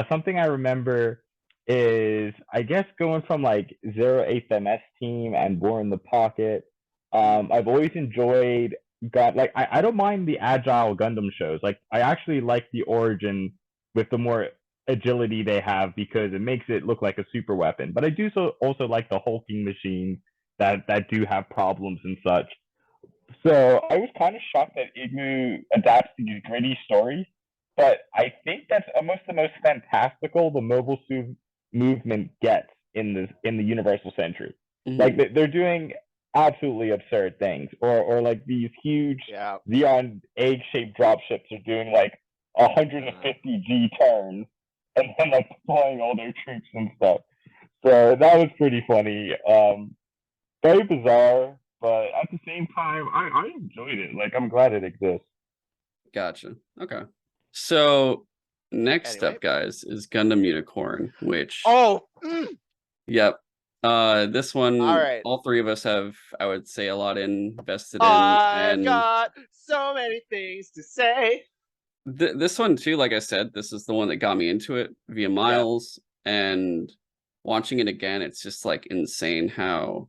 Something I remember is, I guess, going from like 08th MS Team and War in the Pocket. I've always enjoyed I don't mind the agile Gundam shows. Like I actually like the origin with the more agility they have, because it makes it look like a super weapon. But I do also like the hulking machines that do have problems and such. So I was kind of shocked that Igloo adapts these gritty stories, but I think that's almost the most fantastical the mobile suit movement gets in the Universal Century. Mhm. Like they're doing absolutely absurd things, or like these huge Yeah. Xeon egg-shaped dropships are doing like 150 G turns, and then like deploying all their troops and stuff. So that was pretty funny. Very bizarre, but at the same time, I enjoyed it. Like I'm glad it exists. Gotcha. Okay. So next Anyway. up, guys, is Gundam Unicorn, which yep. This one, All right. all three of us have, I would say, a lot invested in, I've and got so many things to say. this one too, like I said, this is the one that got me into it via Miles, and watching it again, it's just like insane how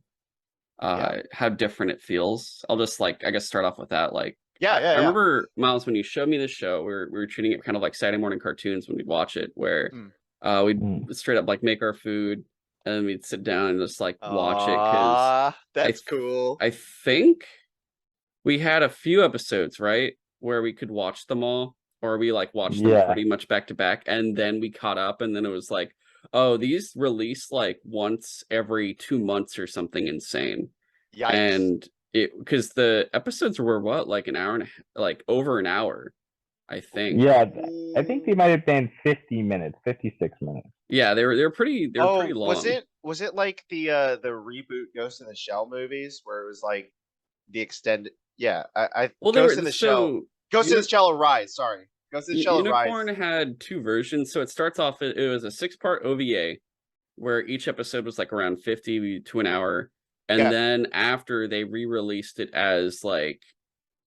different it feels. I'll just like, I guess, start off with that. Like, I remember, Miles, when you showed me this show, we were treating it kind of like Saturday morning cartoons when we'd watch it, where we'd straight up like make our food, and then we'd sit down and just like watch it, because that's cool. I think we had a few episodes, right, where we could watch them all, or we like watched them pretty much back to back, and then we caught up, and then it was like, oh, these release like once every 2 months or something insane. Yikes. And it, because the episodes were what, like an hour and like over an hour, I think. Yeah, I think they might have been 50 minutes, 56 minutes. Yeah, they were pretty pretty long. Was it like the reboot Ghost in the Shell movies, where it was like the extended? Yeah, Ghost in the Shell. Ghost in the Shell Arise. Sorry, Ghost in the Shell Arise. Unicorn had 2 versions, so it starts off. It was a 6-part OVA, where each episode was like around 50 to an hour, and then after they re-released it as like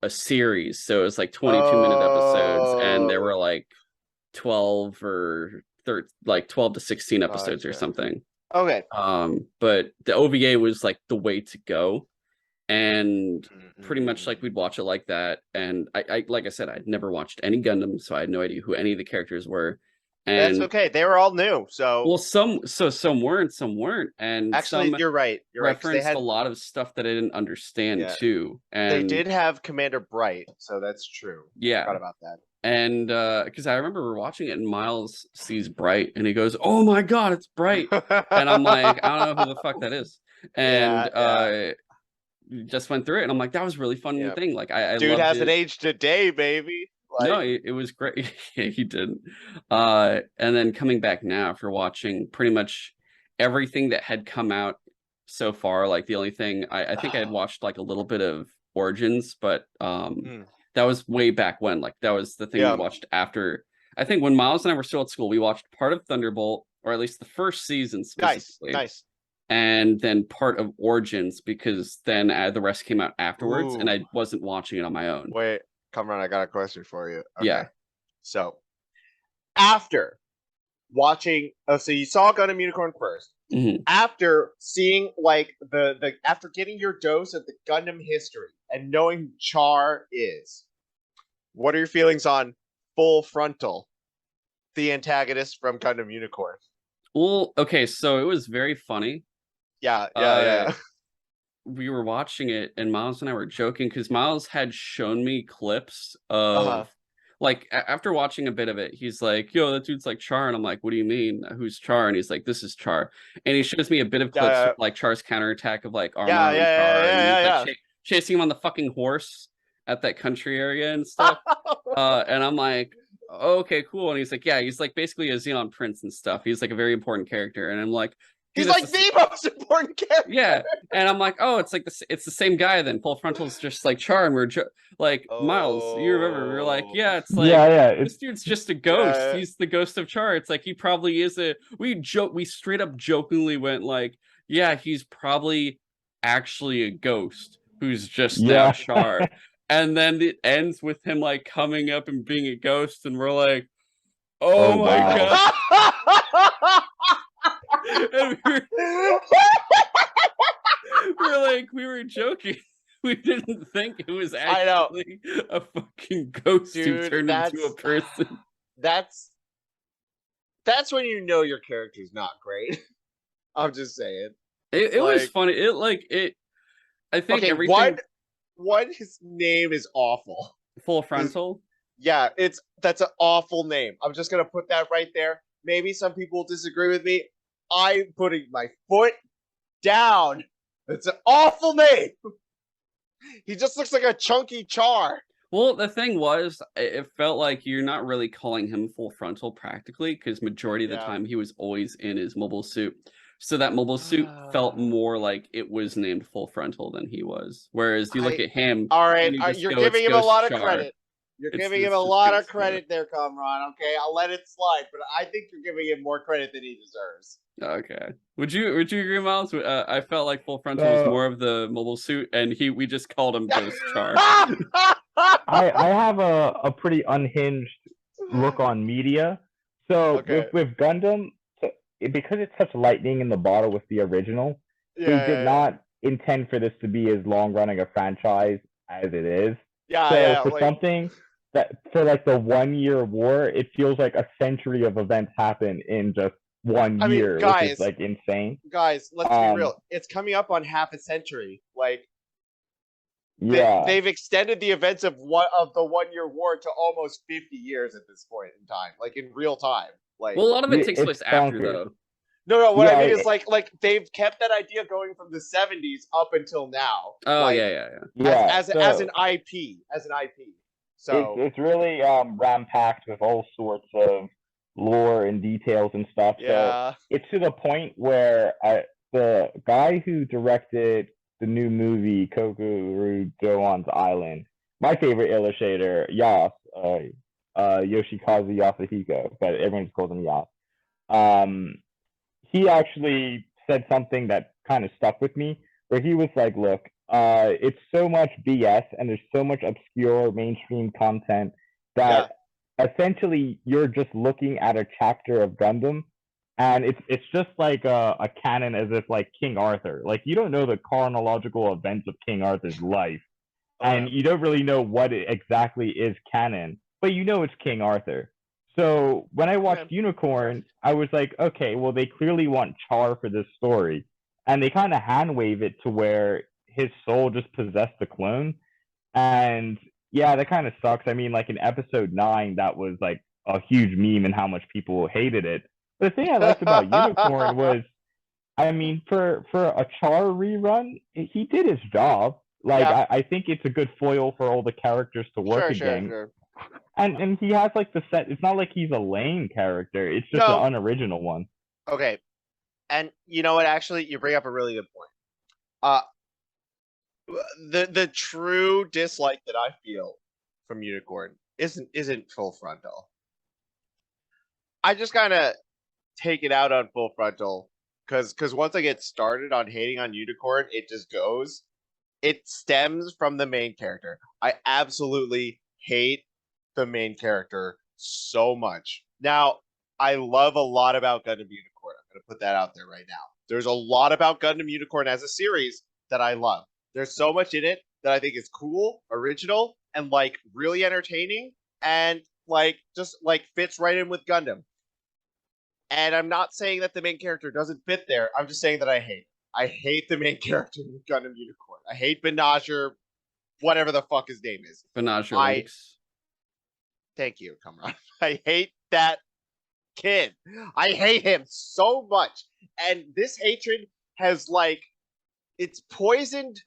a series, so it was like 22-minute episodes, and there were like 12 or 13, like 12 to 16 episodes or something. Okay. But the OVA was like the way to go. and pretty much like we'd watch it like that. And I like I said, I'd never watched any Gundam, so I had no idea who any of the characters were. That's And okay. They were all new, so well, some weren't, and actually, some you're right. You're right. 'Cause they referenced a had, lot of stuff that I didn't understand yeah, too. they And did have Commander Bright, so that's true. I yeah, forgot about that. and because I remember we're watching it and Miles sees Bright and he goes, "Oh my God, it's Bright!" And I'm like, I don't know who the fuck that is. And Yeah. just went through it and I'm like, that was really fun Yeah. thing. Like I Dude loved hasn't it. aged today, baby. No, Like, it was great. Yeah, he didn't. And then coming back now after watching pretty much everything that had come out so far, like the only thing I think I had watched like a little bit of Origins, but that was way back when. Like that was the thing we yeah, watched after. I think when Miles and I were still at school, we watched part of Thunderbolt, or at least the first season nice, specifically, nice. and then part of Origins because then the rest came out afterwards, and Ooh. I wasn't watching it on my own. Wait, Kamron, I got a question for you. Okay. Yeah. So after watching, so you saw Gundam Unicorn first. Mhm. After seeing like the after getting your dose of the Gundam history and knowing who Char is, what are your feelings on Full Frontal, the antagonist from Gundam Unicorn? Well, okay, so it was very funny. Yeah. We were watching it, and Miles and I were joking because Miles had shown me clips of like after watching a bit of it, he's like, "Yo, that dude's like Char," and I'm like, "What do you mean? Who's Char?" And he's like, "This is Char," and he shows me a bit of clips of like Char's counterattack of like armor on Char, and he's like chasing him on the fucking horse at that country area and stuff. And I'm like, okay, cool. And he's like, yeah, he's like basically a Xenon prince and stuff. He's like a very important character. And I'm like, he's like the most important character. Yeah. And I'm like, oh, it's like it's the same guy then. Full Frontal's just like Char, and we're like, Miles, you remember? We were like, yeah, it's like this dude's just a ghost. Yeah. He's the ghost of Char. It's like he probably is we straight up jokingly went like, yeah, he's probably actually a ghost who's just now Char. And then it ends with him like coming up and being a ghost, and we're like, oh my God. And we were joking. We didn't think it was actually a fucking ghost who turned into a person. That's when you know your character's not great. I'm just saying. It was funny. I think everything. One, his name is awful. Full Frontal? Yeah, that's an awful name. I'm just gonna put that right there. Maybe some people will disagree with me. I'm putting my foot down. It's an awful name. He just looks like a chunky Char. Well, the thing was, it felt like you're not really calling him Full Frontal practically, because majority of the time he was always in his mobile suit. So that mobile suit felt more like it was named Full Frontal than he was. Whereas you look at him. All right, you're giving him a lot of credit. You're giving him a lot of credit there, Kamron. Okay, I'll let it slide, but I think you're giving him more credit than he deserves. Okay. Would you agree, Miles? I felt like Full Frontal was more of the mobile suit, and we just called him Ghost Char. I have a pretty unhinged look on media. So with Gundam, because it's such lightning in the bottle with the original, they did not intend for this to be as long running a franchise as it is. For something that for like the 1 year war, it feels like a century of events happen in just 1 year, which is like insane. Guys, let's be real. It's coming up on half a century. Like, they've extended the events of the 1 year war to almost 50 years at this point in time, like in real time. Like, well, a lot of it takes place after though. No, what I mean is like they've kept that idea going from the 70s up until now. Oh, like, as an IP, So it's really ram-packed with all sorts of lore and details and stuff. So it's to the point where the guy who directed the new movie Kokoro Goon's Island, my favorite illustrator, Yas, Yoshikazu Yasuhiko, but everyone just calls him Yas. He actually said something that kind of stuck with me, where he was like, look, it's so much BS and there's so much obscure mainstream content that essentially you're just looking at a chapter of Gundam and it's just like a canon as if like King Arthur. Like you don't know the chronological events of King Arthur's life, and you don't really know what it exactly is canon, but you know it's King Arthur. So when I watched Unicorn, I was like, okay, well they clearly want Char for this story, and they kind of hand wave it to where his soul just possessed the clone, and yeah, that kind of sucks. I mean, like in episode 9, that was like a huge meme and how much people hated it. But the thing I liked about Unicorn was, I mean, for a Char rerun, he did his job. Like, I think it's a good foil for all the characters to work again. Sure. And he has like the set. It's not like he's a lame character. It's just an unoriginal one. Okay, and you know what? Actually, you bring up a really good point. The true dislike that I feel from Unicorn isn't Full Frontal. I just kind of take it out on Full Frontal because once I get started on hating on Unicorn, it just goes. It stems from the main character. I absolutely hate the main character so much. Now, I love a lot about Gundam Unicorn. I'm going to put that out there right now. There's a lot about Gundam Unicorn as a series that I love. There's so much in it that I think is cool, original, and like really entertaining, and like just like fits right in with Gundam. And I'm not saying that the main character doesn't fit there. I'm just saying that I hate it. I hate the main character in Gundam Unicorn. I hate Benager, whatever the fuck his name is. Benager Links. Thank you, Kamron. I hate that kid. I hate him so much. And this hatred has like, it's poisoned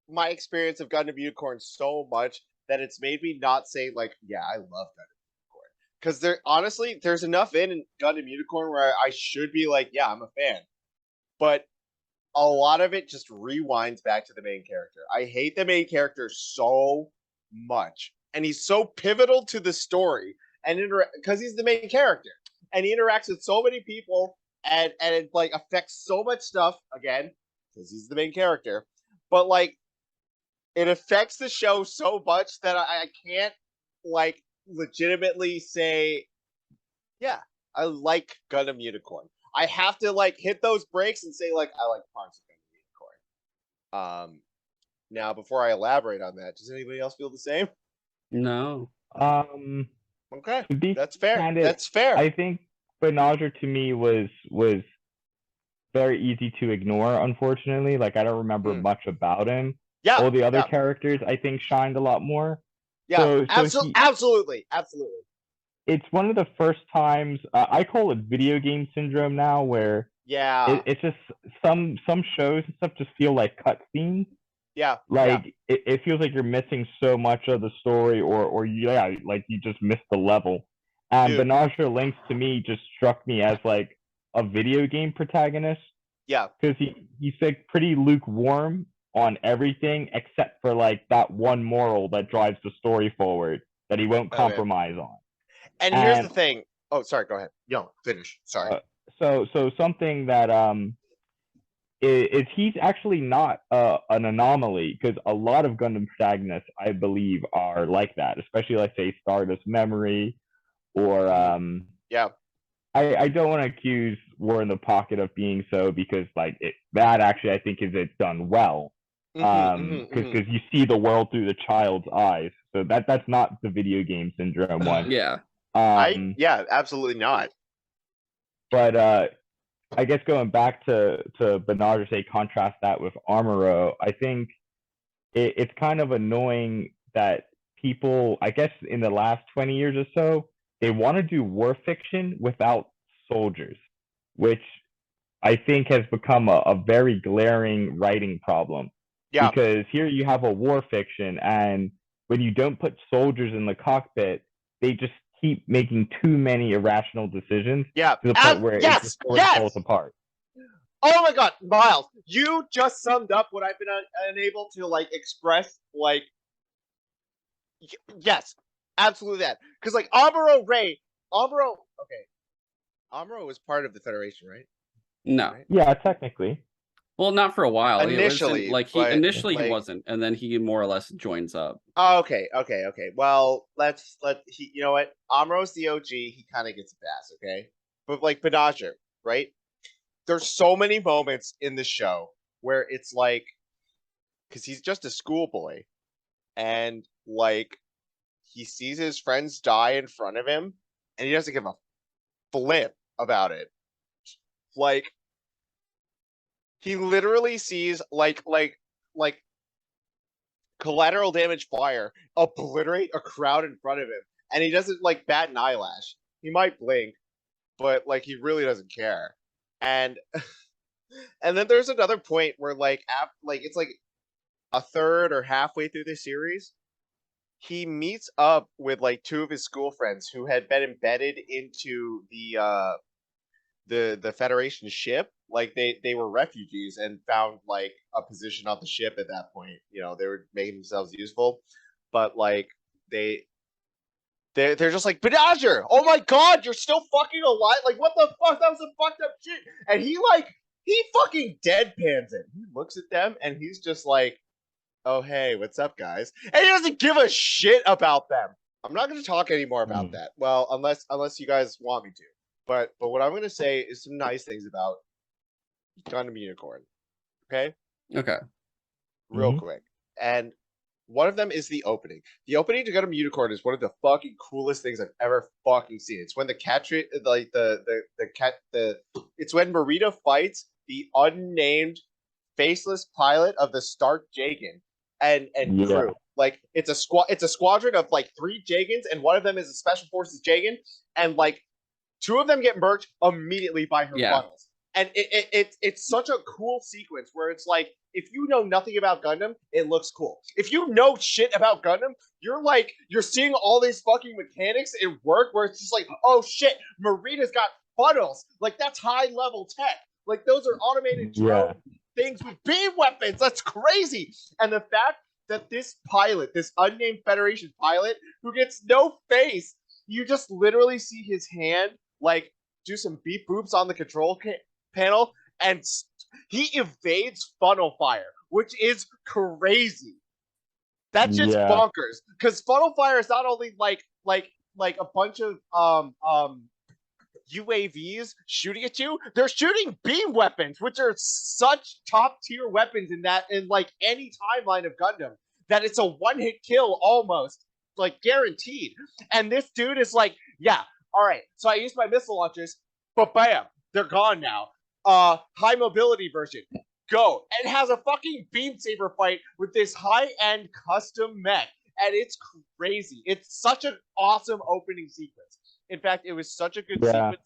my experience of Gundam Unicorn so much that it's made me not say like, yeah, I love Gundam Unicorn. Because honestly, there's enough in Gundam Unicorn where I should be like, yeah, I'm a fan. But a lot of it just rewinds back to the main character. I hate the main character so much. And he's so pivotal to the story, and because he's the main character. And he interacts with so many people, and it like affects so much stuff, again, because he's the main character. But like, it affects the show so much that I can't like legitimately say, yeah, I like Gundam Unicorn. I have to like hit those breaks and say like I like parts of Gundam Unicorn. Now before I elaborate on that, does anybody else feel the same? No. Okay, that's fair. That's fair. I think Benager to me was very easy to ignore. Unfortunately, like I don't remember much about him. Yeah. All the other characters I think shined a lot more. Yeah. Absolutely. It's one of the first times I call it video game syndrome now, where it's just some shows and stuff just feel like cutscenes. Yeah. Like it feels like you're missing so much of the story, or like you just missed the level. And Benager Links to me just struck me as like a video game protagonist. Yeah. Because he's like pretty lukewarm on everything except for like that one moral that drives the story forward that he won't compromise on. And here's the thing. Oh, sorry. Go ahead. No, finish. Sorry. So something that is he's actually not an anomaly, because a lot of Gundam protagonists, I believe, are like that. Especially like say Stardust Memory, or I don't want to accuse War in the Pocket of being so, because like that actually I think it's done well. Because you see the world through the child's eyes, so that's not the video game syndrome one. Absolutely not. But I guess going back to Benager, say contrast that with Amuro, I think it's kind of annoying that people, I guess in the last 20 years or so, they want to do war fiction without soldiers, which I think has become a very glaring writing problem. Yeah. Because here you have a war fiction, and when you don't put soldiers in the cockpit, they just keep making too many irrational decisions to the point where it just falls apart. Oh my god, Miles, you just summed up what I've been unable to like express. Like, yes, absolutely that. Because like Amuro was part of the Federation, right? No. Right? Yeah, technically. Well, not for a while. Initially, he wasn't, and then he more or less joins up. Oh, okay. Well, let's you know what? Amuro's the OG. He kind of gets a pass, okay? but like Benager, right? There's so many moments in the show where it's like, because he's just a schoolboy, and like he sees his friends die in front of him, and he doesn't give a flip about it. Like he literally sees like collateral damage fire obliterate a crowd in front of him, and he doesn't like bat an eyelash. He might blink, but like he really doesn't care. And and then there's another point where like it's like a third or halfway through the series, he meets up with like two of his school friends who had been embedded into the Federation ship. Like they were refugees and found like a position on the ship at that point. You know, they were making themselves useful, but like they're just like, Benager, oh my god, you're still fucking alive! Like what the fuck? That was some fucked up shit. And he fucking deadpans it. He looks at them and he's just like, oh hey, what's up, guys? And he doesn't give a shit about them. I'm not going to talk anymore about that. Well, unless you guys want me to. But what I'm going to say is some nice things about Gundam Unicorn. Okay? Okay. Real quick. And one of them is the opening. The opening to Gundam Unicorn is one of the fucking coolest things I've ever fucking seen. It's when the it's when Marita fights the unnamed faceless pilot of the Stark Jagan and crew. Like it's a squadron of like 3 Jagans, and one of them is a special forces Jagan, and like 2 of them get murked immediately by her funnels. And it's such a cool sequence where it's like, if you know nothing about Gundam, it looks cool. If you know shit about Gundam, you're seeing all these fucking mechanics in work where it's just like, oh shit, Marita's got funnels. Like that's high level tech. Like those are automated drone things with beam weapons. That's crazy. And the fact that this pilot, this unnamed Federation pilot, who gets no face, you just literally see his hand like do some beep boops on the control panel, and he evades funnel fire, which is crazy. That's just bonkers. Because funnel fire is not only like a bunch of UAVs shooting at you, they're shooting beam weapons, which are such top tier weapons in like any timeline of Gundam that it's a one-hit kill almost, like guaranteed. And this dude is like, yeah, all right, so I used my missile launchers, but bam, they're gone now. High mobility version, go. And has a fucking beam saber fight with this high-end custom mech, and it's crazy. It's such an awesome opening sequence. In fact, it was such a good sequence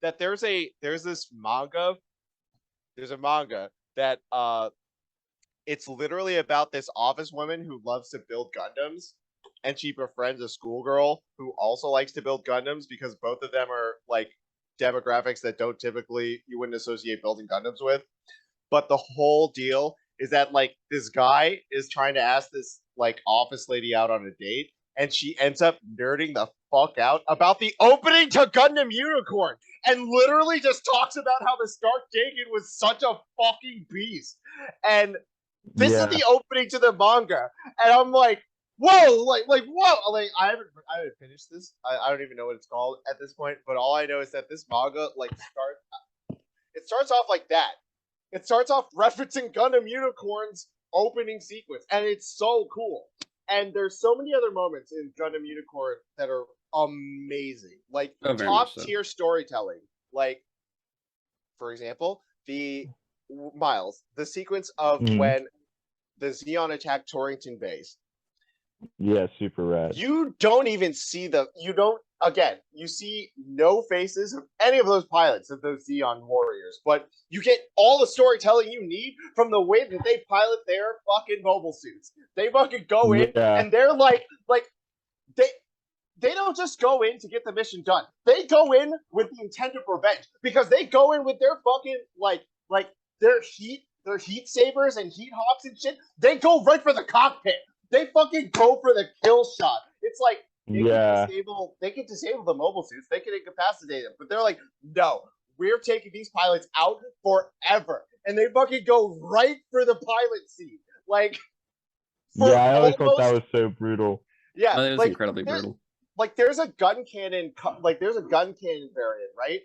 that there's this manga. There's a manga that it's literally about this office woman who loves to build Gundams, and she befriends a schoolgirl who also likes to build Gundams, because both of them are like demographics that don't typically you wouldn't associate building Gundams with. But the whole deal is that like this guy is trying to ask this like office lady out on a date, and she ends up nerding the fuck out about the opening to Gundam Unicorn, and literally just talks about how the Stark Jagan was such a fucking beast. And this is the opening to the manga, and I'm like, whoa, like whoa, like I haven't finished this. I don't even know what it's called at this point, but all I know is that this manga like starts off like that. It starts off referencing Gundam Unicorn's opening sequence, and it's so cool. And there's so many other moments in Gundam Unicorn that are amazing, like top tier storytelling. Like, for example, the sequence of when the Zeon attacked Torrington Base. Yeah, super rad. You don't even see you see no faces of any of those pilots, of those Zeon warriors, but you get all the storytelling you need from the way that they pilot their fucking mobile suits. They fucking go in and they're like they don't just go in to get the mission done. They go in with the intent of revenge, because they go in with their fucking like their heat sabers and heat hawks and shit. They go right for the cockpit. They fucking go for the kill shot. It's like they can disable the mobile suits. They can incapacitate them, but they're like, no, we're taking these pilots out forever, and they fucking go right for the pilot seat. Like, I always thought that was so brutal. Yeah, it was incredibly brutal. Like, there's a gun cannon variant, right?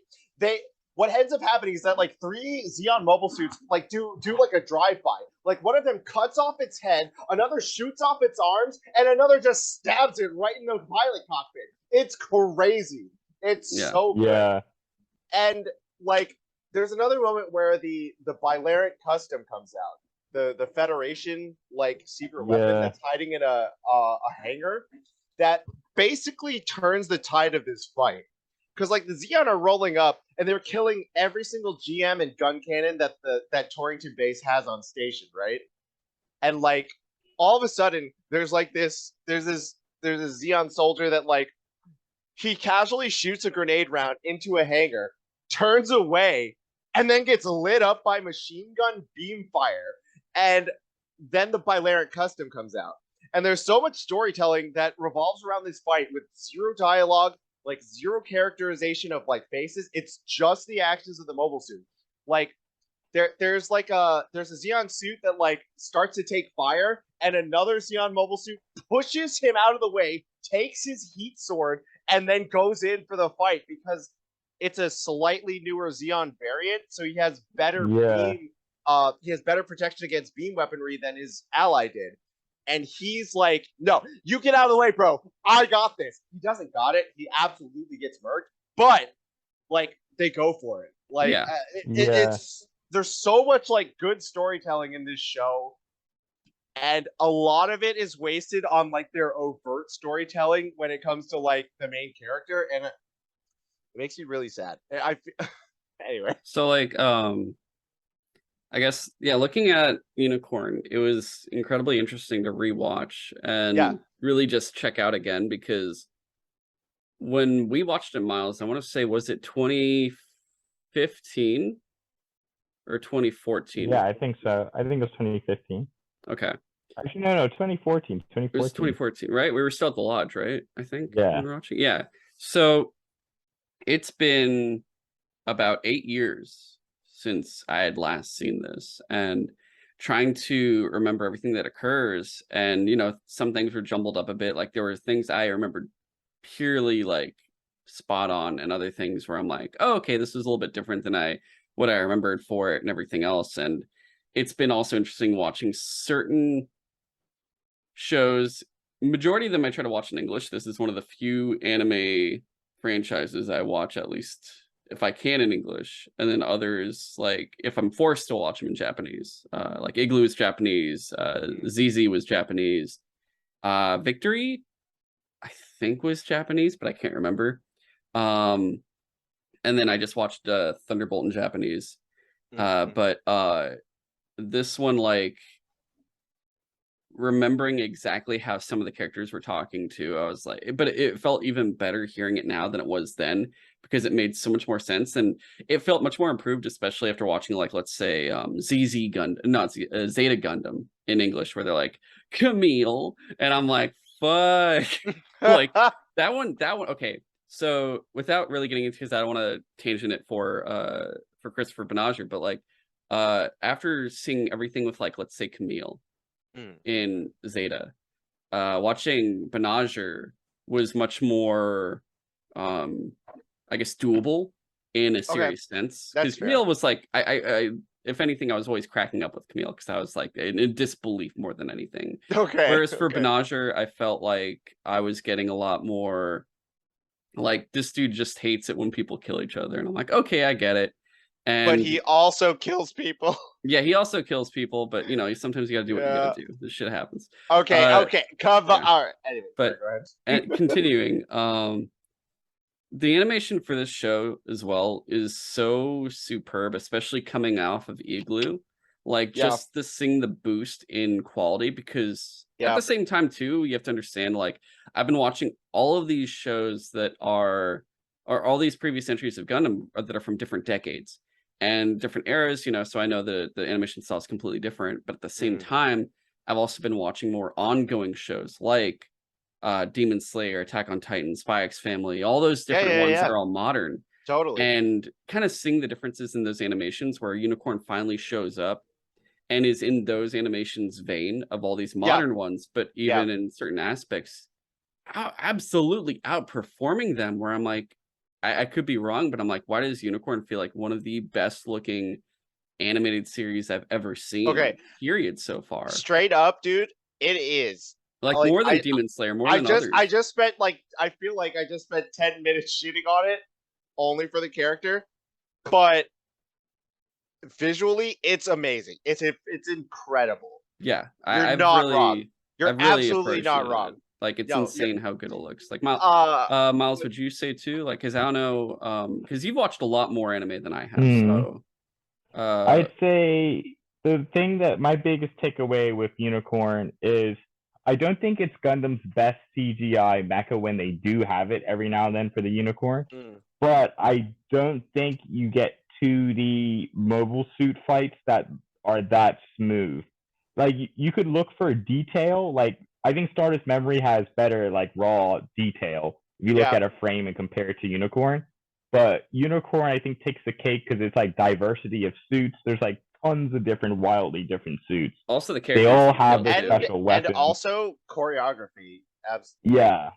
what ends up happening is that like 3 Xeon mobile suits like do like a drive-by. Like one of them cuts off its head, another shoots off its arms, and another just stabs it right in the pilot cockpit. It's crazy. It's so good. Yeah. And like there's another moment where the Bylaric custom comes out. The Federation like secret weapon that's hiding in a hangar that basically turns the tide of this fight. Because like the Xeon are rolling up and they're killing every single GM and gun cannon that that Torrington base has on station, right? And like all of a sudden there's this Xeon soldier that like he casually shoots a grenade round into a hangar, turns away, and then gets lit up by machine gun beam fire. And then the Bylaric custom comes out. And there's so much storytelling that revolves around this fight with zero dialogue, like zero characterization of like faces. It's just the actions of the mobile suit. Like there's a Xeon suit that like starts to take fire, and another Xeon mobile suit pushes him out of the way, takes his heat sword, and then goes in for the fight because it's a slightly newer Xeon variant, so he has better beam. He has better protection against beam weaponry than his ally did. And he's like, no, you get out of the way, bro. I got this. He doesn't got it. He absolutely gets murked. But, like, they go for it. Like, it's there's so much, like, good storytelling in this show. And a lot of it is wasted on, like, their overt storytelling when it comes to, like, the main character. And it makes me really sad. Anyway. So, like, I guess, yeah, looking at Unicorn, it was incredibly interesting to rewatch and really just check out again, because when we watched it, Miles, I want to say, was it 2015 or 2014? Yeah, I think so. I think it was 2015. Okay. Actually, no, 2014. 2014. It was 2014, right? We were still at the lodge, right? I think. Yeah. We were watching. Yeah. So it's been about 8 years since I had last seen this, and trying to remember everything that occurs. And, some things were jumbled up a bit. Like there were things I remembered purely like spot on, and other things where I'm like, oh, okay, this is a little bit different than what I remembered for it and everything else. And it's been also interesting watching certain shows. Majority of them I try to watch in English. This is one of the few anime franchises I watch, at least if I can, in English. And then others, like if I'm forced to watch them in Japanese, like Igloo is Japanese, ZZ was Japanese, Victory I think was Japanese, but I can't remember. And then I just watched Thunderbolt in Japanese. But this one, like, remembering exactly how some of the characters were talking to, I was like, but it felt even better hearing it now than it was then, because it made so much more sense, and it felt much more improved, especially after watching, like, let's say Zeta Gundam in English, where they're like Camille, and I'm like, fuck. Like that one. Okay, so without really getting into, because I don't want to tangent it for Christopher Benager, but like after seeing everything with, like, let's say Camille in Zeta, watching Benager was much more I guess doable in a serious sense, because Camille was like, I if anything, I was always cracking up with Camille because I was like in disbelief more than anything. Whereas for Benager, I felt like I was getting a lot more like, this dude just hates it when people kill each other, and I'm like, okay, I get it. But he also kills people. Yeah, he also kills people, but sometimes you gotta do what you gotta do. This shit happens. Okay. All right. Anyway, but and continuing, the animation for this show as well is so superb, especially coming off of Igloo. Like, just seeing the boost in quality, because at the same time too, you have to understand, like, I've been watching all of these shows that are all these previous entries of Gundam that are from different decades and different eras, so I know the animation style is completely different, but at the same time, I've also been watching more ongoing shows like Demon Slayer, Attack on Titan, Spy X Family, all those different ones that are all modern. Totally. And kind of seeing the differences in those animations, where Unicorn finally shows up and is in those animations vein of all these modern ones, but even in certain aspects, absolutely outperforming them, where I'm like, I could be wrong, but I'm like, why does Unicorn feel like one of the best looking animated series I've ever seen? Okay. Period so far. Straight up, dude, it is. Like more than Demon Slayer, more than others. I just spent I feel like I just spent 10 minutes shitting on it only for the character, but visually it's amazing. It's incredible. Yeah, You're not wrong. You're really absolutely not wrong. Like it's insane how good it looks. Like Miles, would you say too? Like, cause I don't know, cause you've watched a lot more anime than I have. So I'd say the thing that my biggest takeaway with Unicorn is I don't think it's Gundam's best CGI mecha when they do have it every now and then for the Unicorn, but I don't think you get 2D mobile suit fights that are that smooth. Like you could look for detail. Like I think Stardust Memory has better like raw detail if you look at a frame and compare it to Unicorn. But Unicorn, I think, takes the cake because it's like diversity of suits. There's like tons of different, wildly different suits. Also, the characters they all have their special weapons, and also choreography. Absolutely. Yeah.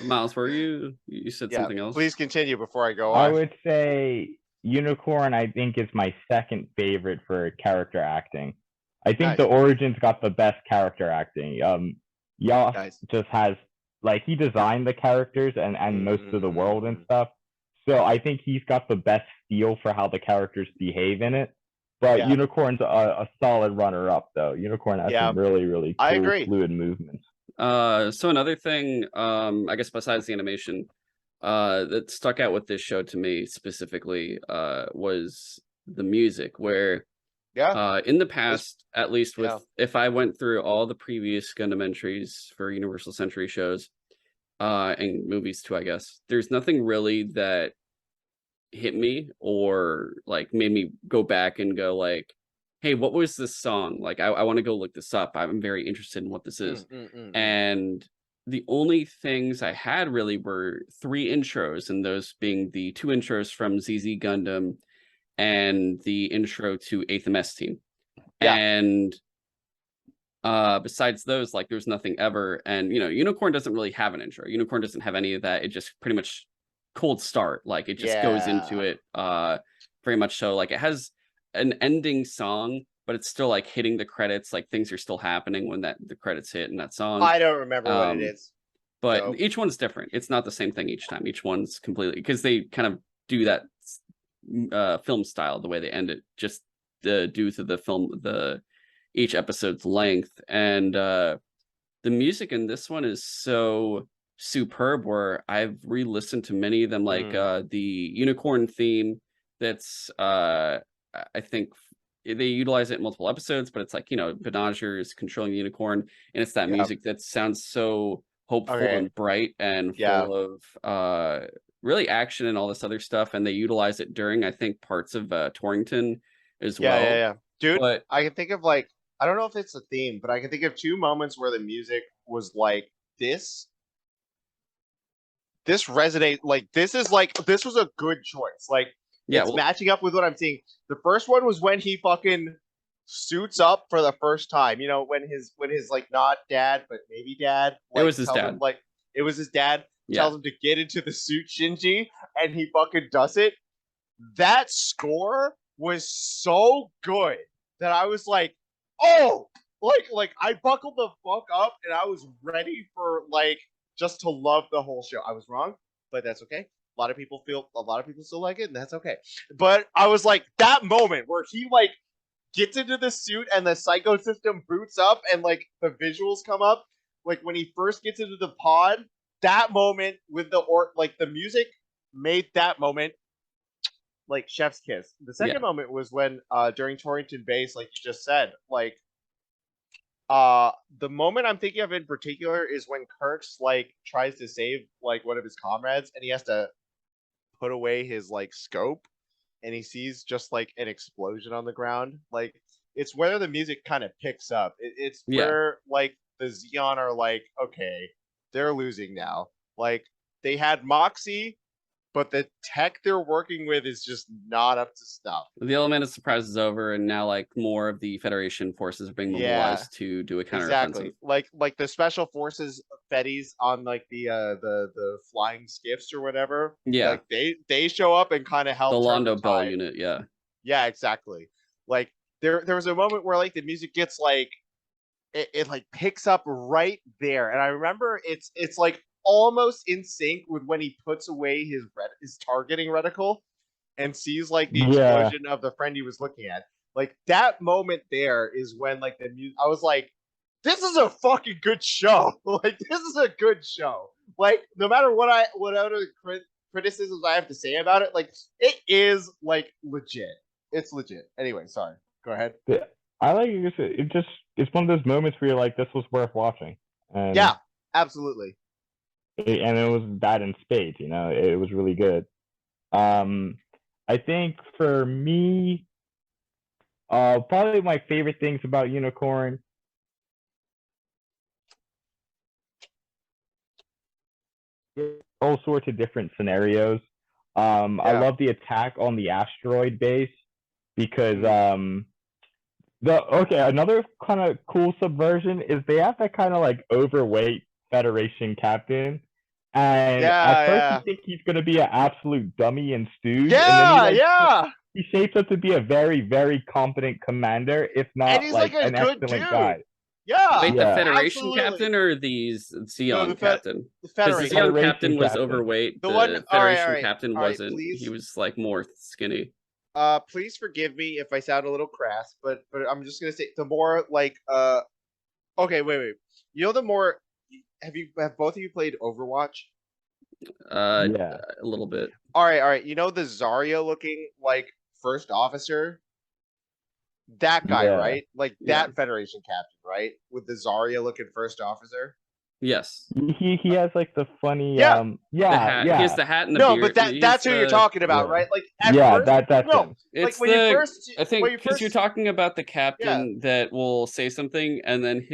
Miles, were you said something else? Please continue before I go on. I would say Unicorn, I think, is my second favorite for character acting. I think the Origins got the best character acting. Just has like he designed the characters and most of the world and stuff. So I think he's got the best feel for how the characters behave in it. But Unicorn's a solid runner-up, though. Unicorn has some really, really cool, fluid movements. So another thing, I guess besides the animation, that stuck out with this show to me specifically, was the music. Where, in the past, at least with if I went through all the previous Gundam entries for Universal Century shows, and movies too, I guess there's nothing really that hit me or like made me go back and go like, hey, what was this song? Like I want to go look this up. I'm very interested in what this is. And the only things I had really were 3 intros, and those being the 2 intros from ZZ Gundam and the intro to 8th MS Team. And besides those, like there's nothing ever. And Unicorn doesn't really have an intro. Unicorn doesn't have any of that. It just pretty much cold start. Like it just goes into it very much so. Like it has an ending song, but it's still like hitting the credits. Like things are still happening when the credits hit in that song. I don't remember what it is. But each one's different. It's not the same thing each time. Each one's completely, because they kind of do that film style, the way they end it, just due to the film, each episode's length. And the music in this one is so superb, where I've re-listened to many of them, like the Unicorn theme. That's I think they utilize it in multiple episodes, but it's like Benager is controlling the Unicorn, and it's that music that sounds so hopeful and bright and full of really action and all this other stuff. And they utilize it during, I think, parts of Torrington as well. Dude, but I can think of like, I don't know if it's a theme, but I can think of 2 moments where the music was like this resonate, like this was a good choice. Like it's matching up with what I'm seeing. The first one was when he fucking suits up for the first time. When his like not dad but maybe dad. Like, it was his dad. It was his dad. Tells him to get into the suit, Shinji, and he fucking does it. That score was so good that I was like, oh, like I buckled the fuck up and I was ready for like just to love the whole show. I was wrong, but that's okay. A lot of people still like it, and that's okay. But I was like, that moment where he like gets into the suit and the psycho system boots up and like the visuals come up, like when he first gets into the pod, that moment with the music made that moment like chef's kiss. The second moment was when during Torrington Base, like you just said, like the moment I'm thinking of in particular is when Kirk's like tries to save like one of his comrades, and he has to put away his like scope, and he sees just like an explosion on the ground. Like it's where the music kind of picks up. It's where like the Xeon are like, okay, they're losing now. Like they had Moxie, but the tech they're working with is just not up to snuff. The element of surprise is over, and now like more of the Federation forces are being mobilized to do a counteroffensive. Exactly. Like the special forces confettis on like the flying skiffs or whatever. Yeah. Like they show up and kind of help The turn the Londo Bell tide. unit, yeah. Yeah, exactly. Like there was a moment where like the music gets like it like picks up right there, and I remember it's like almost in sync with when he puts away his targeting reticle and sees like the explosion of the friend he was looking at. Like that moment there is when like the music. I was like, this is a fucking good show. Like this is a good show. Like no matter what other criticisms I have to say about it, like it is like legit. It's legit. Anyway, sorry. Go ahead. I like it. It's one of those moments where you're like, this was worth watching. And yeah, absolutely. And it was that in spades. You know, it was really good. I think for me, probably my favorite things about Unicorn. All sorts of different scenarios. I love the attack on the asteroid base because another kind of cool subversion is they have that kind of like overweight Federation captain, and at first you think he's gonna be an absolute dummy and stooge, and then he shapes up to be a very, very competent commander, if not like an excellent guy. Yeah. Wait, the Federation captain or the Xeon captain? The Federation. The Xeon captain was overweight. The Federation captain wasn't. Please. He was like more skinny. Please forgive me if I sound a little crass, but I'm just gonna say the more like okay, wait. You know the more have both of you played Overwatch? Yeah, a little bit. All right. You know the Zarya looking like first officer? That guy, right? Like that Federation captain, right? With the Zarya looking first officer. Yes. He has like the funny He has the hat and the beard. No, but that's who you're talking about, right? Like at first, that's him. It's like I think because you're talking about the captain that will say something, and then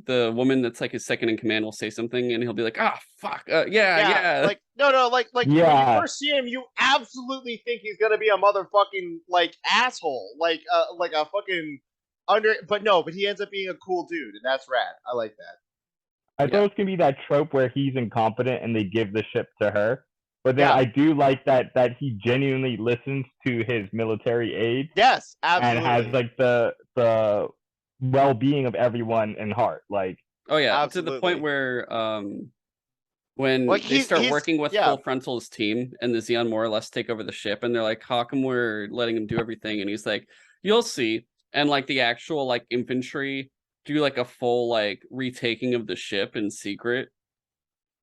the woman that's like his second in command will say something, and he'll be like, "Ah, fuck, yeah." Like no, like when you first see him, you absolutely think he's gonna be a motherfucking like asshole, like a fucking but he ends up being a cool dude, and that's rad. I like that. I thought it was gonna be that trope where he's incompetent and they give the ship to her. But then I do like that he genuinely listens to his military aides. Yes, absolutely. And has like the well-being of everyone in heart. Like to the point where when they start working with Full Frontal's team and the Xeon more or less take over the ship, and they're like, how come we're letting him do everything? And he's like, you'll see. And like the actual like infantry do like a full like retaking of the ship in secret,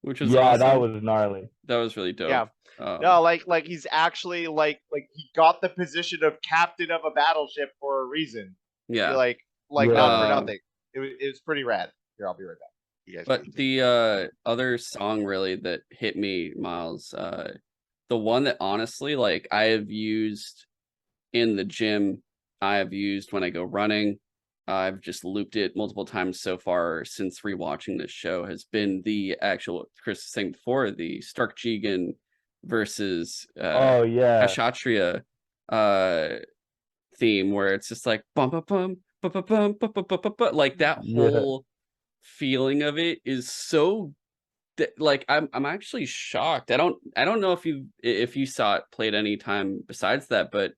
which was awesome. That was gnarly. That was really dope. Yeah. No, like he's actually like he got the position of captain of a battleship for a reason. Yeah. Like not for nothing. It was pretty rad. Here, I'll be right back. You guys but the other song really that hit me, Miles, the one that honestly like I have used in the gym, I have used when I go running. I've just looped it multiple times so far since rewatching this show, has been the actual, Chris was saying before, the Stark Jigen versus Kshatriya theme, where it's just like bum bum bum bum bum bum bum bum bum bum, like that whole feeling of it is so like I'm actually shocked. I don't know if you saw it played any time besides that, but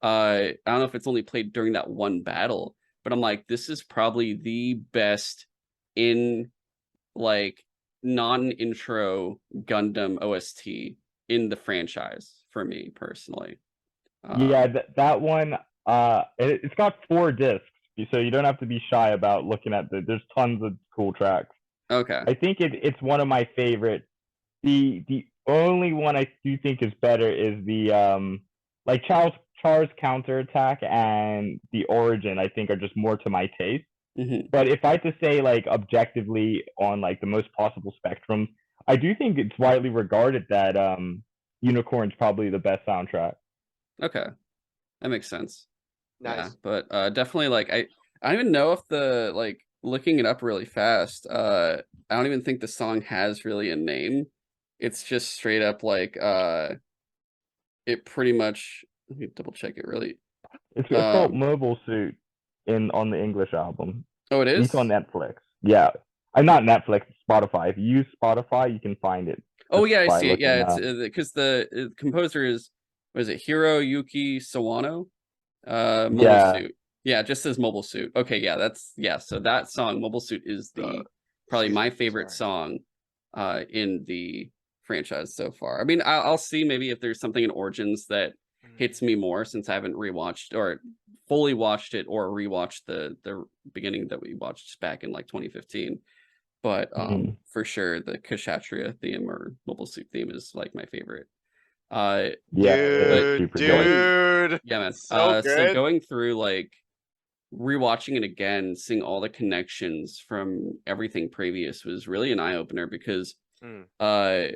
I don't know if it's only played during that one battle. But I'm like, this is probably the best in like non-intro Gundam OST in the franchise for me personally. That one, it's got 4 discs, so you don't have to be shy about looking at there's tons of cool tracks. Okay. I think it's one of my favorite. The only one I do think is better is the like Char's counterattack and the origin, I think, are just more to my taste. Mm-hmm. But if I had to say like objectively on like the most possible spectrum, I do think it's widely regarded that Unicorn's probably the best soundtrack. Okay. That makes sense. Nice. Yeah, but definitely like I don't even know if the like looking it up really fast, I don't even think the song has really a name. It's just straight up like it pretty much, let me double check it really. It's called Mobile Suit on the English album. Oh, it is? It's on Netflix. Yeah. I'm not Netflix, Spotify. If you use Spotify, you can find it. Oh Just yeah, I by see it. Yeah, looking it's up. because the composer is, was it Hiroyuki Sawano? Mobile Yeah. Suit. Yeah, it just says Mobile Suit. Okay, yeah, that's yeah. So that song, Mobile Suit, is the probably Excuse my me. favorite Sorry. song in the franchise so far. I mean, I'll see maybe if there's something in Origins that hits me more, since I haven't rewatched or fully watched it or rewatched the beginning that we watched back in like 2015. But Mhm. for sure the Kshatriya theme or Mobile Suit theme is like my favorite. Uh Yeah, it is but Dude, super good. going dude, yeah, man. so So good. going through like rewatching it again, seeing all the connections from everything previous was really an eye opener, because Mm. uh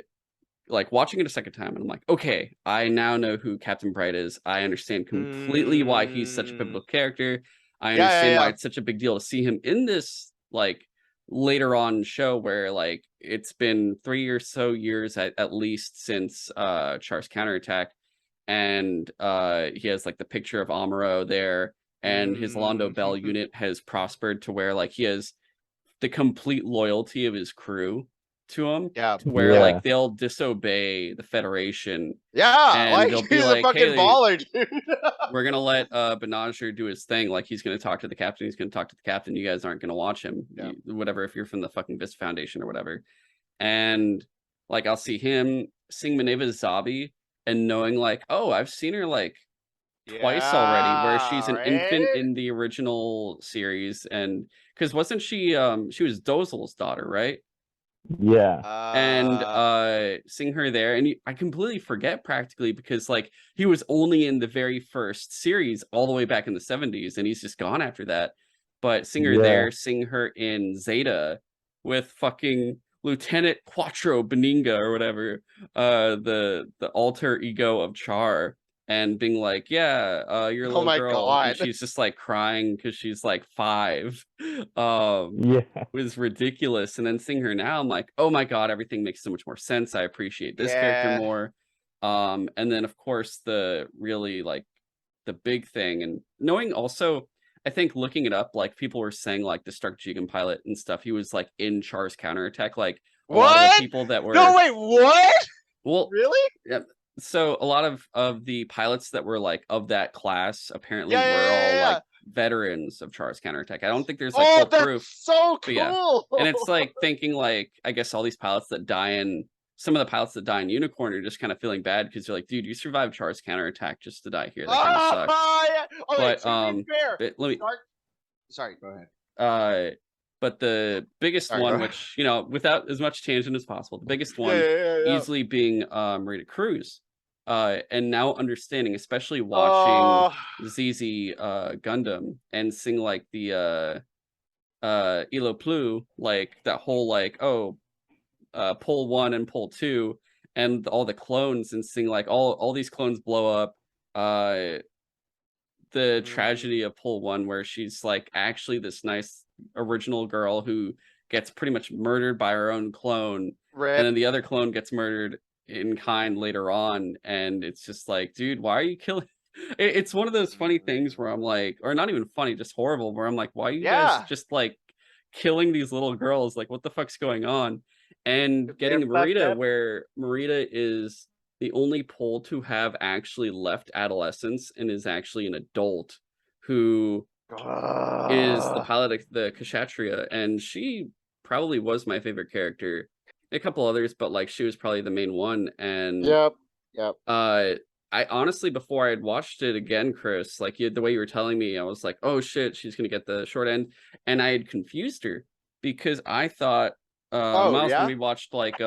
like watching it a second time and I'm like, okay, I now know who Captain Bright is. I understand completely why he's such a Mm. pivotal character. I Yeah, understand why yeah, it's such a big deal to see him in this like later on show where like it's been 3 or so years at least since Char's counterattack, and he has like the picture of Amuro there, yeah. and his Londo Bell unit has prospered to where like he has the complete loyalty of his crew to him, Yeah, to where yeah. like Yeah. they'll disobey the Federation Yeah, and like they'll be he's a like, fucking hey, baller, dude. we're gonna let Benager do his thing. Like he's gonna talk to the captain. He's gonna talk to the captain. You guys aren't gonna watch him. Yeah. Whatever. If you're from the fucking Vista Foundation or whatever, and like I'll see him sing Minerva's Zabi and knowing like, oh, I've seen her like twice already, where she's Yeah, an infant right? in the original series, and because wasn't she was Dozel's daughter, right? Yeah. And seeing her there, and I completely forget practically, because like he was only in the very first series all the way back in the 70s and he's just gone after that. But seeing her Yeah. there, seeing her in Zeta with fucking Lieutenant Quattro Beninga or whatever, the alter ego of Char, and being like, yeah, you're a Oh little my girl, and god. she's just like crying because she's like 5. um Yeah. was ridiculous. And then seeing her now, I'm like, oh my god, everything makes so much more sense. I appreciate this character Yeah. more. And then of course the really like the big thing, and knowing also, I think looking it up, like people were saying like the Stark Jigen pilot and stuff, he was like in Char's counterattack. Like a lot of the What? people that No, were, wait, what? well, Really? yeah, so a lot of the pilots that were like of that class apparently Yeah, yeah, were yeah, all yeah, like yeah. veterans of Char's counterattack. I don't think there's like Oh, full that's proof, so but yeah. cool. And it's like thinking like, I guess all these pilots that die in, some of the pilots that die in Unicorn are just kind of feeling bad because you're like, dude, you survived Char's counterattack just to die here. That kind of sucks. Yeah. Okay, But so to be fair, let me Stark. Sorry, go ahead. but the biggest Sorry, go one, ahead. which, you know, without as much tangent as possible, the biggest Yeah, one yeah, yeah, yeah. easily being Rita Cruz. And now understanding, especially watching Oh, ZZ Gundam and seeing like the Ilo Plu, like that whole like, oh, pull 1 and pull 2 and all the clones, and seeing like all these clones blow up. The tragedy of pull 1, where she's like actually this nice original girl who gets pretty much murdered by her own clone, and rip. then the other clone gets murdered in kind later on, and it's just like, dude, why are you killing? It's one of those funny things where I'm like, or not even funny, just horrible, where I'm like, why are you guys Yeah. just like killing these little girls? Like, what the fuck's going on? And They're getting Marita, where Marita is the only pole to have actually left adolescence and is actually an adult who is the pilot of the Kshatriya, and she probably was my favorite character. A couple others, but like she was probably the main one. And Yep. Yep. I honestly, before I had watched it again, Chris, like the way you were telling me, I was like, oh shit, she's gonna get the short end, and I had confused her because I thought, Oh, Miles, when yeah. we watched like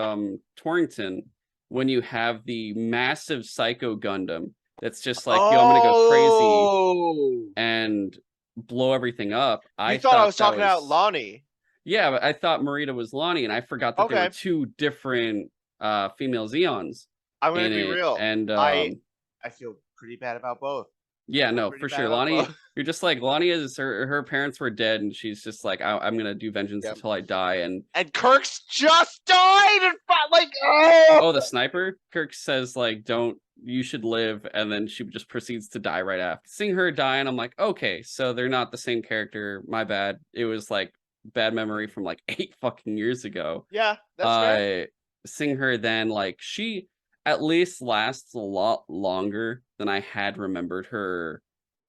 Torrington, when you have the massive Psycho Gundam that's just like, yo, I'm gonna go crazy Oh. and blow everything up. You I thought I thought was that talking about was, Lonnie. yeah, but I thought Marita was Lonnie, and I forgot that there were Okay. 2 different female Zeons I'm gonna in be it. real. And I feel pretty bad about both. yeah, Feel no, pretty for bad sure. about Lonnie, both. you're just like, Lonnie is her parents were dead, and she's just like, I'm gonna do vengeance Yep. until I die. And And Kirk's just died and like, oh, the sniper, Kirk says like, don't, you should live, and then she just proceeds to die right after. Seeing her die, and I'm like, okay, so they're not the same character. My bad. It was like bad memory from like 8 fucking years ago. Yeah, that's fair. Seeing her then, like, she at least lasts a lot longer than I had remembered her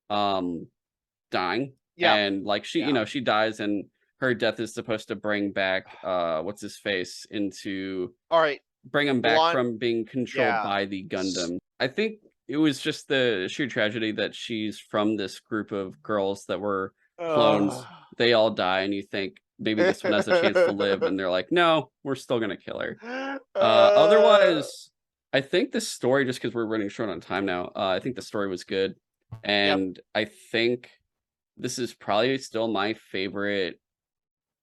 dying. Yeah. And like she, you Yeah. know, she dies and her death is supposed to bring back what's his face into All right. bring him back Blonde- from being controlled yeah. by the Gundam. I think it was just the sheer tragedy that she's from this group of girls that were clones. They all die, and you think maybe this one has a chance to live, and they're like, no, we're still gonna kill her. Otherwise, I think the story, just because we're running short on time now, I think the story was good, and I think this is probably still my favorite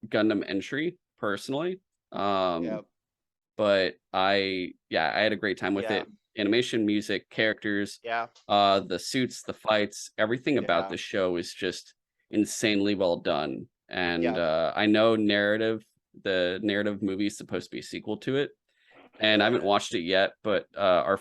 Gundam entry personally. But I had a great time with it. Animation, music, characters, the suits, the fights, everything about the show is just insanely well done. And I know the narrative movie is supposed to be a sequel to it, and I haven't watched it yet, but our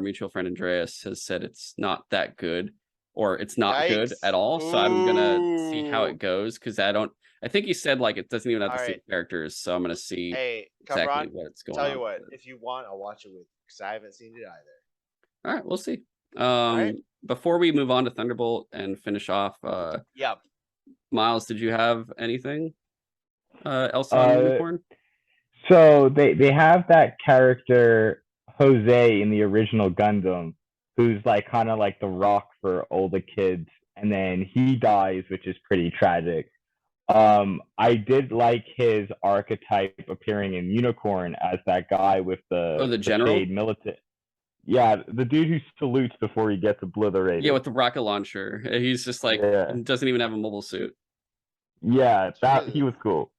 mutual friend Andreas has said it's not that good, or it's not good at all. So I'm gonna see how it goes, because I think he said like it doesn't even have the same characters, so I'm gonna see exactly Kamron, what's going tell on. you what, if you want, I'll watch it with, because I haven't seen it either. All right, we'll see. right. Before we move on to Thunderbolt and finish off, Miles, did you have anything else on Unicorn? So they have that character Jose in the original Gundam, who's like kind of like the rock for older kids, and then he dies, which is pretty tragic. I did like his archetype appearing in Unicorn as that guy with the general military. Yeah, the dude who salutes before he gets obliterated. Yeah, with the rocket launcher. He's just like doesn't even have a mobile suit. Yeah, he was cool.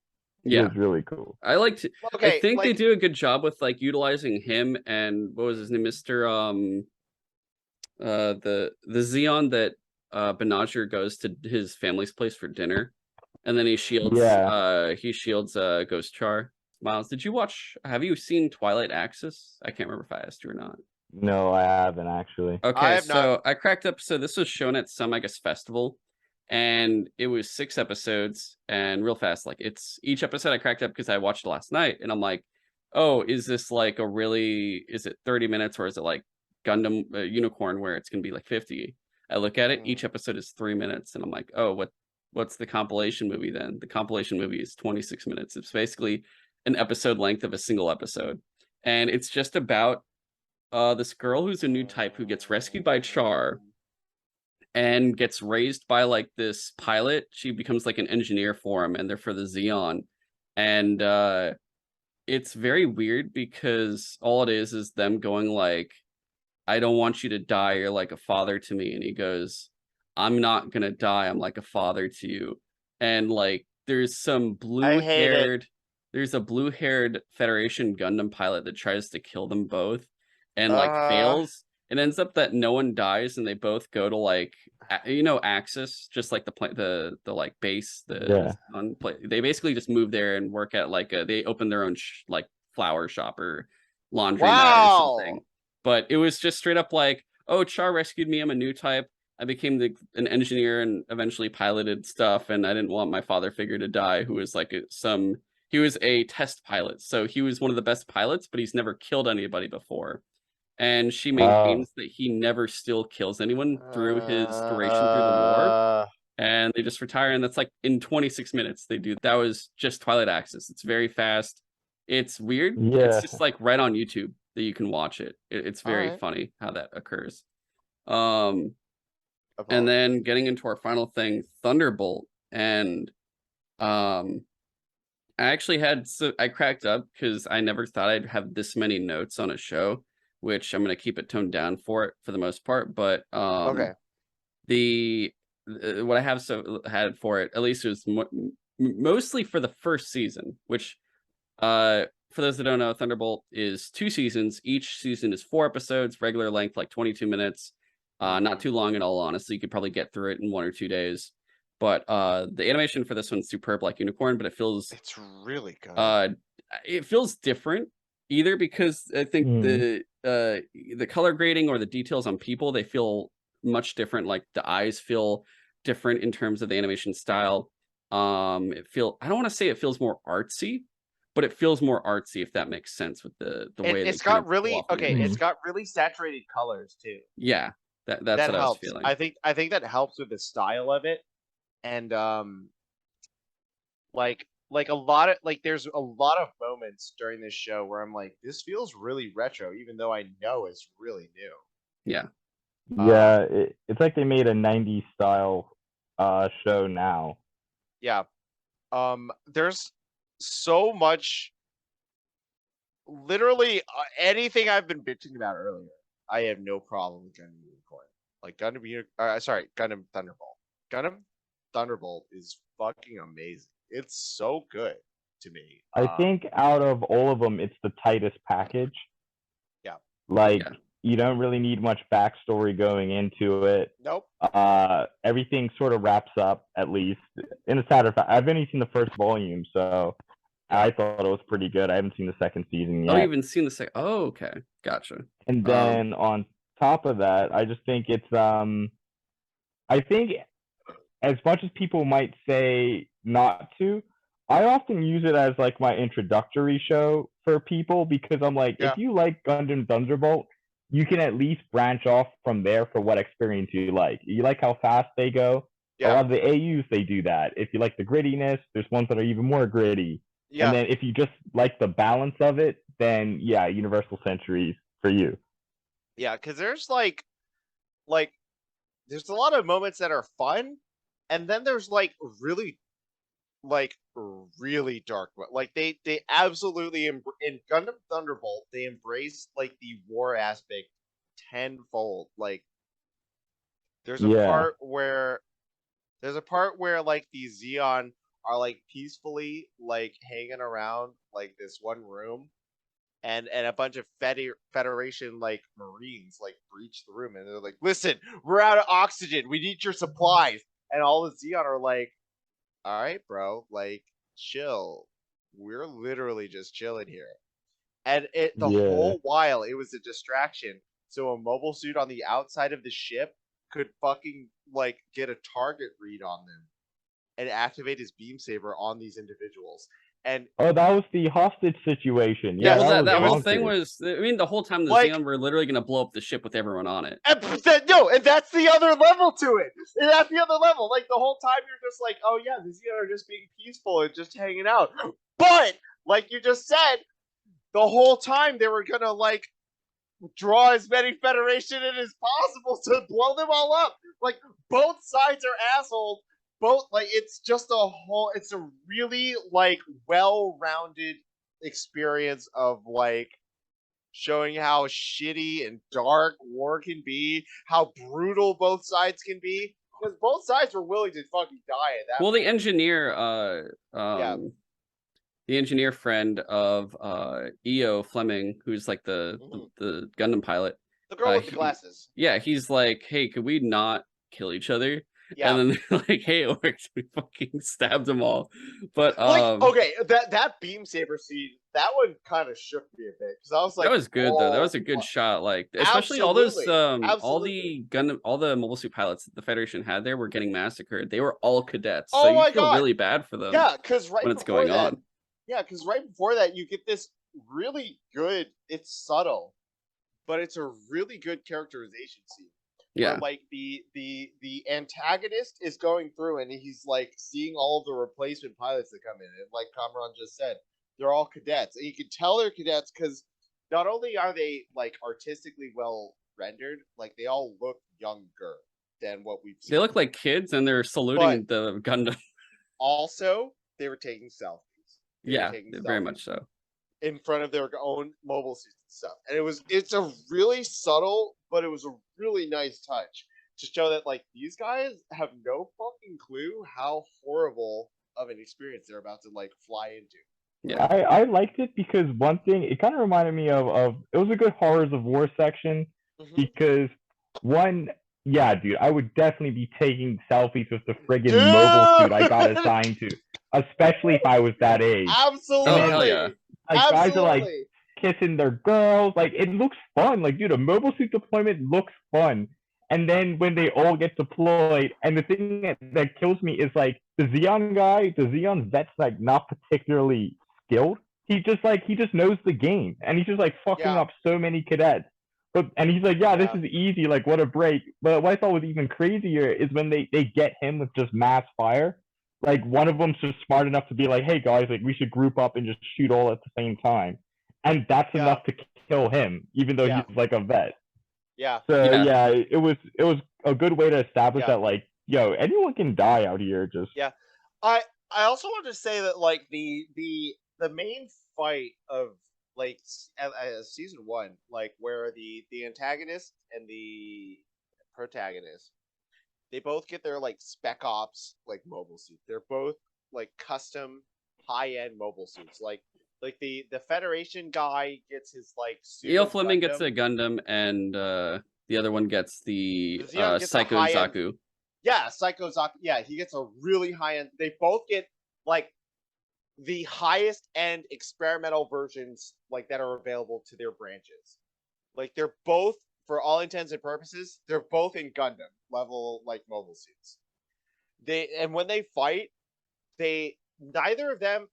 He was really cool. I liked. I think they do a good job with like utilizing him and what was his name, Mr. The Xeon that Benajir goes to his family's place for dinner, and then he shields Ghost Char. Miles, have you seen Twilight Axis? I can't remember if I asked you or not. No, I haven't actually. Okay, so I cracked up. So this was shown at some, I guess, festival, and it was 6 episodes. And real fast, like each episode I cracked up because I watched it last night, and I'm like, oh, is this like is it 30 minutes or is it like Gundam Unicorn where it's gonna be like 50? I look at it, each episode is 3 minutes, and I'm like, oh, what's the compilation movie then? The compilation movie is 26 minutes. It's basically an episode length of a single episode, and it's just about this girl who's a new type who gets rescued by Char and gets raised by like this pilot. She becomes like an engineer for him, and they're for the Xeon. And it's very weird because all it is them going like, I don't want you to die. You're like a father to me. And he goes, I'm not gonna die. I'm like a father to you. And like there's a blue-haired Federation Gundam pilot that tries to kill them both and like fails. It ends up that no one dies, and they both go to like Axis, just like the like base. They basically just move there and work at like they open their own like flower shop or laundry mat or something. But it was just straight up like, oh, Char rescued me. I'm a new type. I became an engineer and eventually piloted stuff, and I didn't want my father figure to die, who was like he was a test pilot, so he was one of the best pilots, but he's never killed anybody before. And she maintains that he never still kills anyone through his duration through the war. And they just retire, and that's like in 26 minutes they do. That was just Twilight Axis. It's very fast. It's weird. Yeah. It's just like right on YouTube that you can watch it. It's very funny how that occurs. And then getting into our final thing, Thunderbolt. And I cracked up because I never thought I'd have this many notes on a show, which I'm going to keep it toned down for the most part. But what I had for it, at least it was mostly for the first season, which for those that don't know, Thunderbolt is 2 seasons. Each season is 4 episodes, regular length, like 22 minutes. Not too long at all, honestly. You could probably get through it in 1 or 2 days. But the animation for this one's superb, like Unicorn, but it's really good. It feels different, either because I think the color grading or the details on people, they feel much different. Like the eyes feel different in terms of the animation style. I don't want to say it feels more artsy, but it feels more artsy, if that makes sense, with the way It's they kind got of pull really off the okay. animation. It's got really saturated colors too. Yeah, that's That what I was helps. feeling. I think that helps with the style of it, and like a lot of there's a lot of moments during this show where I'm like, this feels really retro, even though I know it's really new. Yeah. Yeah, it's like they made a 90s style show now. Yeah. There's so much. Literally anything I've been bitching about earlier, I have no problem with Gundam Unicorn. Like Gundam Thunderbolt. Gundam Thunderbolt is fucking amazing. It's so good to me. I think out of all of them, it's the tightest package. Yeah. Like, you don't really need much backstory going into it. Nope. Everything sort of wraps up, at least. In a matter of fact, I've only seen the first volume, so I thought it was pretty good. I haven't seen the second season yet. Oh, you haven't seen the second? Oh, okay, gotcha. And then on top of that, I just think it's I think as much as people might say not to, I often use it as like my introductory show for people, because I'm like, if you like Gundam Thunderbolt, you can at least branch off from there for what experience you like. You like how fast they go? A lot of the AUs, they do that. If you like the grittiness, there's ones that are even more gritty. Yeah. And then if you just like the balance of it, then yeah, Universal Centuries for you. Yeah, because there's like there's a lot of moments that are fun, and then there's like really dark. Like they absolutely in Gundam Thunderbolt, they embrace like the war aspect tenfold. Like there's a part where like the Zeon are like peacefully like hanging around like this one room, and a bunch of Federation like Marines like breach the room, and they're like, listen, we're out of oxygen, we need your supplies. And all the Zeon are like, all right, bro, like chill, we're literally just chilling here. And the whole while it was a distraction, so a mobile suit on the outside of the ship could fucking like get a target read on them and activate his beam saber on these individuals. And that was the hostage situation. Yeah, that whole thing was. I mean, the whole time the Zeon were literally going to blow up the ship with everyone on it. And that's the other level to it. And that's the other level. Like the whole time you're just like, oh yeah, the Zeon are just being peaceful and just hanging out. But like you just said, the whole time they were gonna like draw as many Federation in as possible to blow them all up. Like both sides are assholes. Both, like, it's just it's a really like well-rounded experience of like showing how shitty and dark war can be, how brutal both sides can be, because both sides were willing to fucking die at that point. The engineer, the engineer friend of EO Fleming, who's like the Gundam pilot, the girl with the glasses. Yeah, he's like, hey, could we not kill each other? Yeah. And then they're like, hey, it works. We fucking stabbed them all. But okay, that beam saber scene, that one kind of shook me a bit, because I was like, that was good though. That was a good shot. Like, especially all those all the Gundam, all the mobile suit pilots that the Federation had there were getting massacred. They were all cadets, so you feel really bad for them. Yeah, because when it's going on. Yeah, because right before that, you get this really good. It's subtle, but it's a really good characterization scene. Yeah, where, like the antagonist is going through and he's like seeing all of the replacement pilots that come in, and like Kamron just said, they're all cadets, and you can tell they're cadets because not only are they like artistically well rendered, like they all look younger than what we've seen. They look like kids, and they're saluting the Gundam. Also, they were taking selfies. Very much so. In front of their own mobile suits and stuff. And it's a really subtle, but it was a really nice touch to show that like these guys have no fucking clue how horrible of an experience they're about to like fly into. Yeah, I liked it because one thing, it kind of reminded me of it was a good Horrors of War section, because dude, I would definitely be taking selfies with the friggin' mobile suit I got assigned to, especially if I was that age. Absolutely. Oh, hell yeah. Like, guys are like kissing their girls. Like, it looks fun. Like, dude, a mobile suit deployment looks fun. And then when they all get deployed, and the thing that kills me is like the Xeon vet's like not particularly skilled. He just knows the game, and he's just like fucking Yeah. up so many cadets. And he's like, yeah, this is easy, like what a break. But what I thought was even crazier is when they get him with just mass fire. Like one of them's just smart enough to be like, hey guys, like we should group up and just shoot all at the same time, and that's enough to kill him, even though he's like a vet. Yeah. So yeah, it was a good way to establish that like, yo, anyone can die out here. Just I also want to say that like the main fight of like season 1, like where the antagonist and the protagonist, they both get their like spec ops like mobile suits. They're both like custom high end mobile suits. Like the Federation guy gets his like E.O. Fleming gets a Gundam, and the other one gets the Psycho Zaku. Yeah, Psycho Zaku. Yeah, he gets a really high end. They both get like the highest end experimental versions like that are available to their branches. Like they're both, for all intents and purposes, they're both in Gundam level like mobile suits. And when they fight, neither of them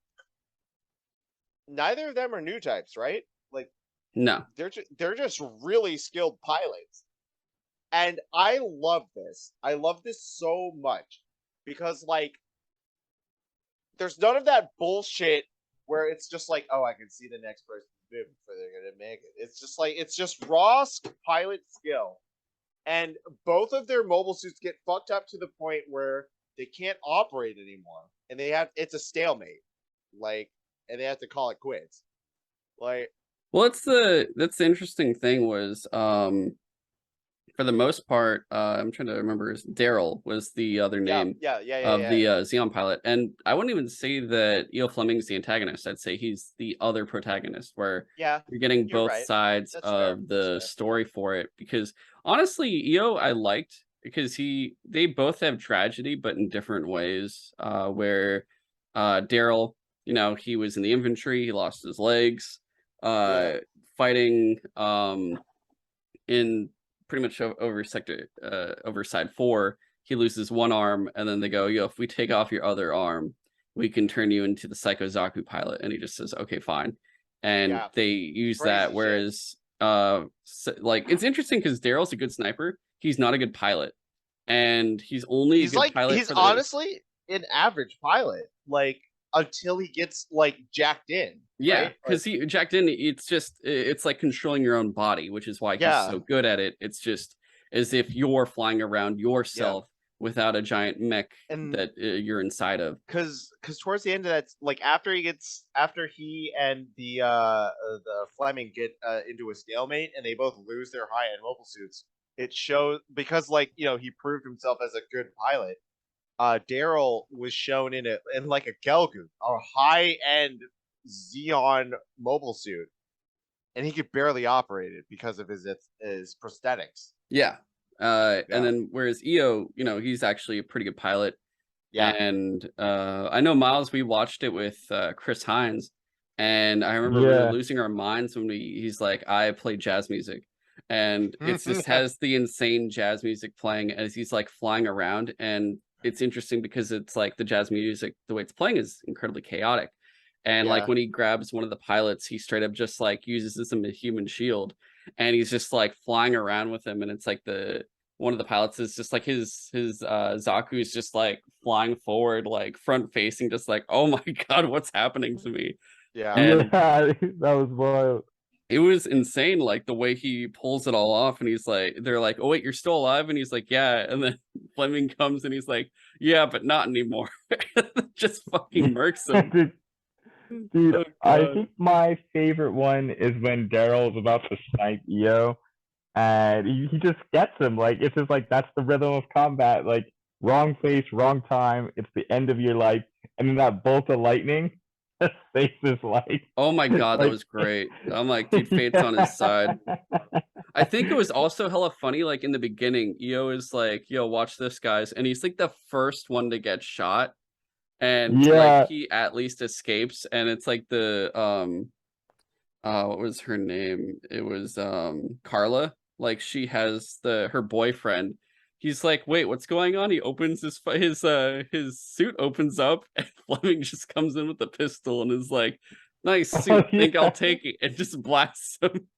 are new types, right? Like no, they're just really skilled pilots. And I love this. I love this so much because like there's none of that bullshit where it's just like, oh, I can see the next person's move before they're gonna make it. It's just like it's just raw pilot skill. And both of their mobile suits get fucked up to the point where they can't operate anymore. And it's a stalemate. Like, and they have to call it quits. Like, well, that's the interesting thing was for the most part, I'm trying to remember, Daryl was the other name of the Xeon pilot. And I wouldn't even say that E.O. Fleming's the antagonist. I'd say he's the other protagonist, where you're getting both sides of the story for it. Because honestly, E.O. I liked, because they both have tragedy, but in different ways. Where Daryl, he was in the infantry, he lost his legs, fighting in pretty much over side 4, he loses one arm, and then they go, yo, if we take off your other arm, we can turn you into the Psycho Zaku pilot. And he just says, okay, fine. And they use that, whereas like it's interesting because Daryl's a good sniper, he's not a good pilot, and he's only a good pilot. He's honestly an average pilot, like until he gets like jacked in. Yeah, because he jacked in, it's like controlling your own body, which is why he's so good at it. It's just as if you're flying around yourself without a giant mech that you're inside of. Because towards the end of that, like after he and the Fleming get into a stalemate and they both lose their high end mobile suits, it shows, because like he proved himself as a good pilot. Daryl was shown in like a Gelgoon, a high end Xeon mobile suit, and he could barely operate it because of his prosthetics. And then whereas EO, he's actually a pretty good pilot. And I know, Miles, we watched it with Chris Hines, and I remember we were losing our minds when he's like, I play jazz music, and it just has the insane jazz music playing as he's like flying around. And it's interesting because it's like the jazz music, the way it's playing is incredibly chaotic. And like when he grabs one of the pilots, he straight up just like uses this as a human shield, and he's just like flying around with him. And it's like one of the pilots is just like his Zaku is just like flying forward, like front facing, just like, oh my god, what's happening to me? And that was wild. It was insane, like the way he pulls it all off. And they're like, oh wait, you're still alive? And he's like, yeah. And then Fleming comes and he's like, yeah, but not anymore. Just fucking murks him. Dude, I think my favorite one is when Daryl's about to snipe EO, and he just gets him. Like, it's just like, that's the rhythm of combat. Like, wrong place, wrong time. It's the end of your life. And then that bolt of lightning saves his life. Oh my god, that was great. I'm like, dude, fate's on his side. I think it was also hella funny, like in the beginning, EO is like, yo, watch this, guys. And he's like the first one to get shot. And like he at least escapes. And it's like the what was her name? It was Carla. like she has her boyfriend. He's like, wait, what's going on? He opens his suit opens up, and Fleming just comes in with a pistol and is like, nice suit, think I'll take it, and just blasts him.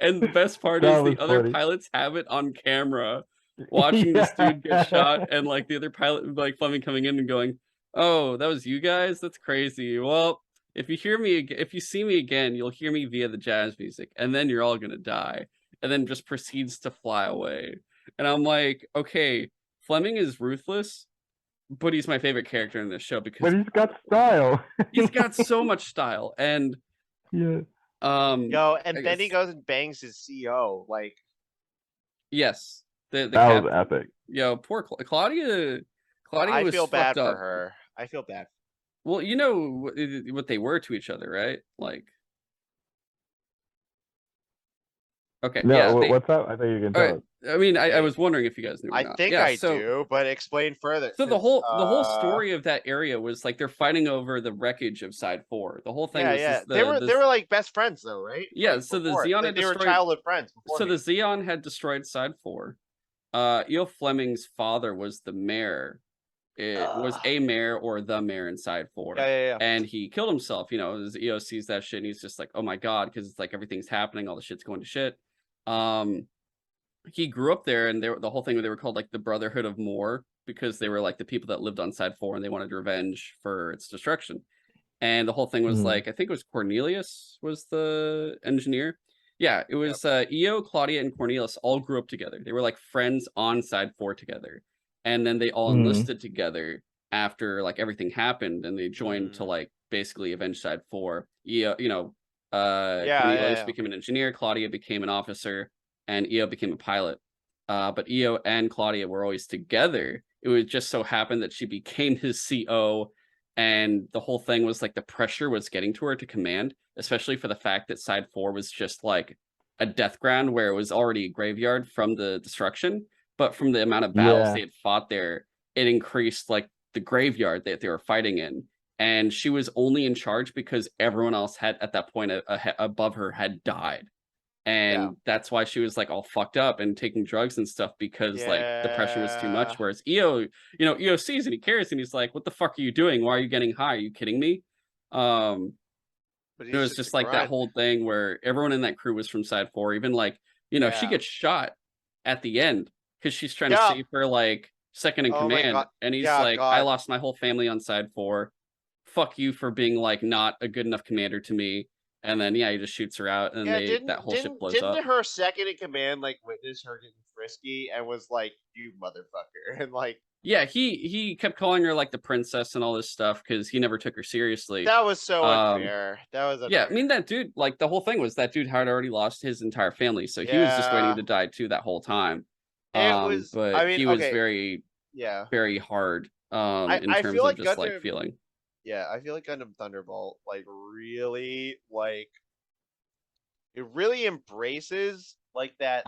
And the best part That is was the other funny. pilots have it on camera, watching this dude get shot, Yeah. and like the other pilot, like Fleming, coming in and going, "Oh, that was you guys? That's crazy. Well, if you hear me, if you see me again, you'll hear me via the jazz music, and then you're all gonna die." And then just proceeds to fly away. And I'm like, okay, Fleming is ruthless, but he's my favorite character in this show because But he's got style. he's got so much style. And Yeah. Yo, I and then he guess, goes and bangs his CO. Like, yes, the That was captain. epic. Yo, poor Claudia. Claudia I was feel bad fucked for up. her. I feel bad. Well, you know what they were to each other, right? Like, okay, No, yeah, they. what's up? I thought you were gonna All tell right. us. I mean, I Wait, was wondering if you guys knew or I not. think Yeah, I so do, but explain further. so the 'Cause, whole story of that area was like they're fighting over the wreckage of Side 4. The whole thing yeah, was yeah, this they were this like best friends though, right? yeah, Like so the before, Xeon like had they were destroyed childhood friends so before. the Xeon had destroyed Side 4. E.O. Fleming's father was the mayor. It was a mayor or the mayor in Side 4. Yeah, yeah, yeah. And he killed himself, you know, as EO sees that shit and he's just like, oh my god, because it's like everything's happening, all the shit's going to shit. He grew up there, and the whole thing, they were called like the Brotherhood of Moor because they were like the people that lived on Side 4 and they wanted revenge for its destruction. And the whole thing was Mhm. like, I think it was Cornelius was the engineer. Yeah, it was EO, Claudia, and Cornelius all grew up together. They were like friends on Side 4 together. And then they all Mhm. enlisted together after like everything happened, and they joined to Mm. like basically avenge Side 4. EO, you know, Yeah, Cornelius yeah. became an engineer, Claudia became an officer, and EO became a pilot. But EO and Claudia were always together. It would just so happen that she became his CO, and the whole thing was like the pressure was getting to her to command, especially for the fact that Side 4 was just like a death ground where it was already a graveyard from the destruction, but from the amount of battles Yeah. they had fought there, it increased like the graveyard that they were fighting in. And she was only in charge because everyone else had at that point above her had died. Yeah. And that's why she was like all fucked up and taking drugs and stuff, because like the pressure was too much. Yeah. Whereas EO, you know, EO sees and he cares and he's like, what the fuck are you doing? Why are you getting high? Are you kidding me? But It he's was just a just like that grunt. whole thing where everyone in that crew was from Side 4. Even like, you know, she Yeah. gets shot at the end because she's trying to Yeah. save her like second in Oh my command, god. and he's Yeah, like, I God. lost my whole family on Side 4. Fuck you for being like not a good enough commander to me. And then yeah, he just shoots her out, and Yeah, that whole ship blows didn't up. her second in command like witness her getting frisky and was like, "You motherfucker," and like Yeah, he kept calling her like the princess and all this stuff because he never took her seriously. that was so Um, unfair. That was yeah, I unfair. mean that dude, like the whole thing was that dude had already lost his entire family, so he was just waiting Yeah, to die too that whole time. it was. I But mean, he was okay, very, yeah. very hard in I terms feel of like just like Gundam. feeling. Yeah, I feel like Gundam Thunderbolt like really like it really embraces like that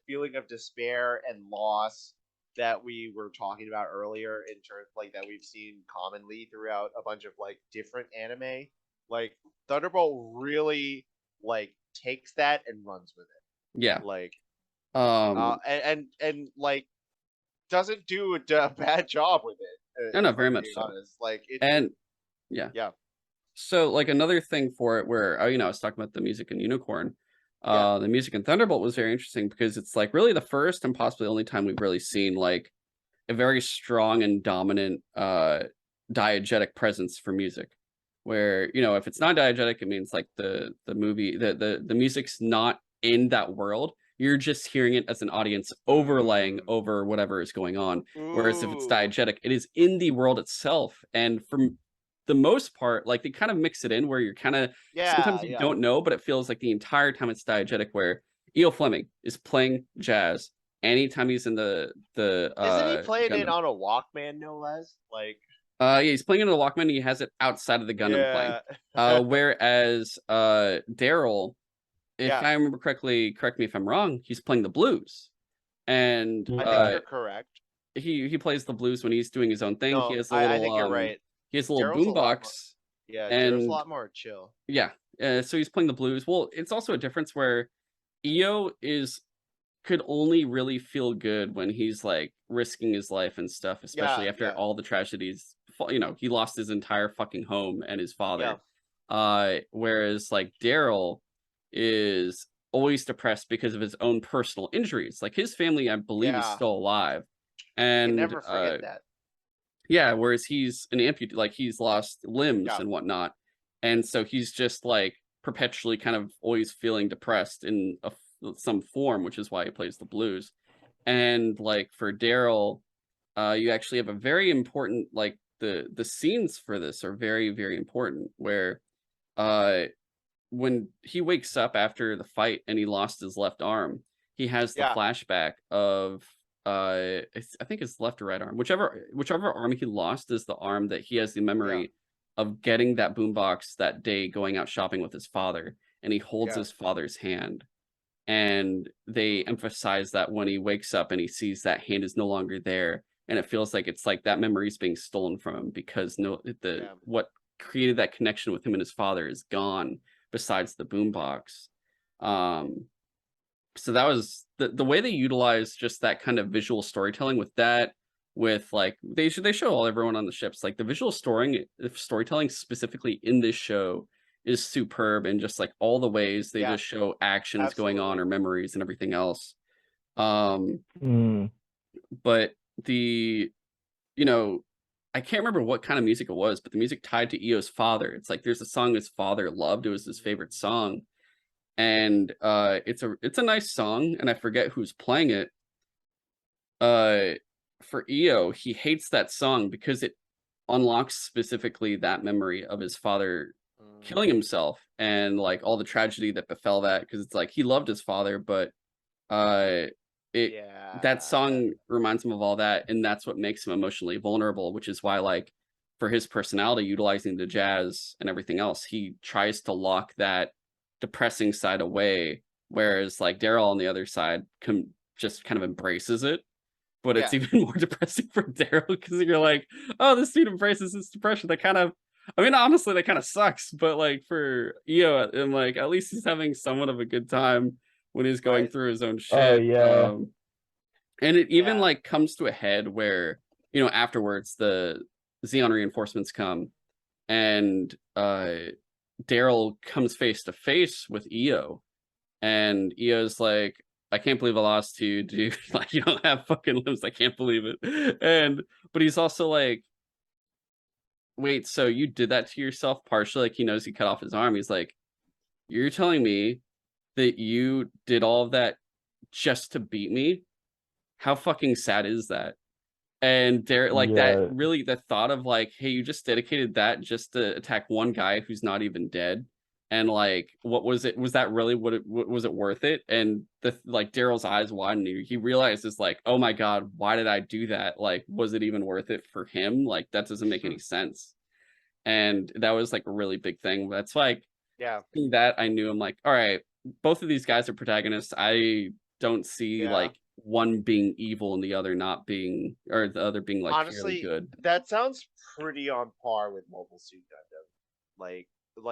feeling of despair and loss that we were talking about earlier in terms like that we've seen commonly throughout a bunch of like different anime. Like Thunderbolt really like takes that and runs with Yeah. it. Like Um, and like doesn't do a bad job with it. no, no, If I'm very much being so. honest, like And yeah. yeah, So like another thing for it where you know, I was talking about the music in Unicorn. yeah. The music in Thunderbolt was very interesting because it's like really the first and possibly only time we've really seen like a very strong and dominant diegetic presence for music, where you know if it's not diegetic it means like the movie the music's not in that world, you're just hearing it as an audience overlaying Mm. over whatever is going on. Whereas if it's Ooh. diegetic, it is in the world itself, and from the most part like they kind of mix it in where you're kind of Yeah, sometimes you yeah. don't know, but it feels like the entire time it's diegetic, where E.O. Fleming is playing jazz anytime he's in the Isn't he playing it Gundam. on a Walkman, no less? Like, Yeah, he's playing it on the Walkman. He has it outside of the Gundam playing. yeah, Whereas Daryl, if yeah. I remember correctly, correct me if I'm wrong, he's playing the blues, and I think Yeah. you're correct. he plays the blues when he's doing his own thing. He No, has a I little think you're right. he has a little Daryl's a lot more. boombox, Yeah, Daryl's a and lot more chill. yeah, so he's playing the blues. Well, it's also a difference where EO is could only really feel good when he's like risking his life and stuff, especially after all the tragedies. You know, he lost his entire fucking home and his father. Whereas like Daryl is always depressed because of his own personal injuries. Like his family, I believe, is still alive. And you can never forget that. Yeah, whereas he's an amputee, like he's lost limbs and whatnot. And so he's just like perpetually kind of always feeling depressed in some form, which is why he plays the blues. And like for Daryl, you actually have a very important, like the scenes for this are very, very important, where when he wakes up after the fight and he lost his left arm, he has the flashback of I think his left or right arm, whichever arm he lost is the arm that he has the memory of getting that boombox that day going out shopping with his father, and he holds his father's hand. And they emphasize that when he wakes up and he sees that hand is no longer there, and it feels like it's like that memory is being stolen from him because what created that connection with him and his father is gone, besides the boombox. So that was the way they utilized just that kind of visual storytelling with that, with like they show everyone on the ships, like the visual storytelling specifically in this show is superb, and just like all the ways they just show actions going on or memories and everything else. But the, you know, I can't remember what kind of music it was, but the music tied to Io's father. It's like there's a song his father loved. It was his favorite song. And it's a nice song, and I forget who's playing it. For Io, he hates that song because it unlocks specifically that memory of his father killing himself and like all the tragedy that befell that, because it's like he loved his father, but that song reminds him of all that, and that's what makes him emotionally vulnerable, which is why, like, for his personality, utilizing the jazz and everything else, he tries to lock that depressing side away, whereas like Daryl on the other side just kind of embraces it. But it's even more depressing for Daryl, because you're like, oh, this dude embraces his depression. That kind of, I mean, honestly, that kind of sucks. But like for Io, and like at least he's having somewhat of a good time when he's going through his own shit. And it even like comes to a head where, you know, afterwards the Xeon reinforcements come, and Daryl comes face to face with Io, and Io's like, I can't believe I lost to you, dude. Like, you don't have fucking limbs. I can't believe it. But he's also like, wait, so you did that to yourself partially? Like, he knows he cut off his arm. He's like, you're telling me that you did all of that just to beat me? How fucking sad is that? And there, like, that really, the thought of like, hey, you just dedicated that just to attack one guy who's not even dead. And like, what was it? Was that really was it worth it? And the like Daryl's eyes widen. He realizes like, oh my God, why did I do that? Like, was it even worth it for him? Like, that doesn't make any sense. And that was like a really big thing. That's like, that I knew, I'm like, all right, both of these guys are protagonists. I don't see like one being evil and the other not being, or the other being like honestly good. That sounds pretty on par with Mobile Suit Gundam. Like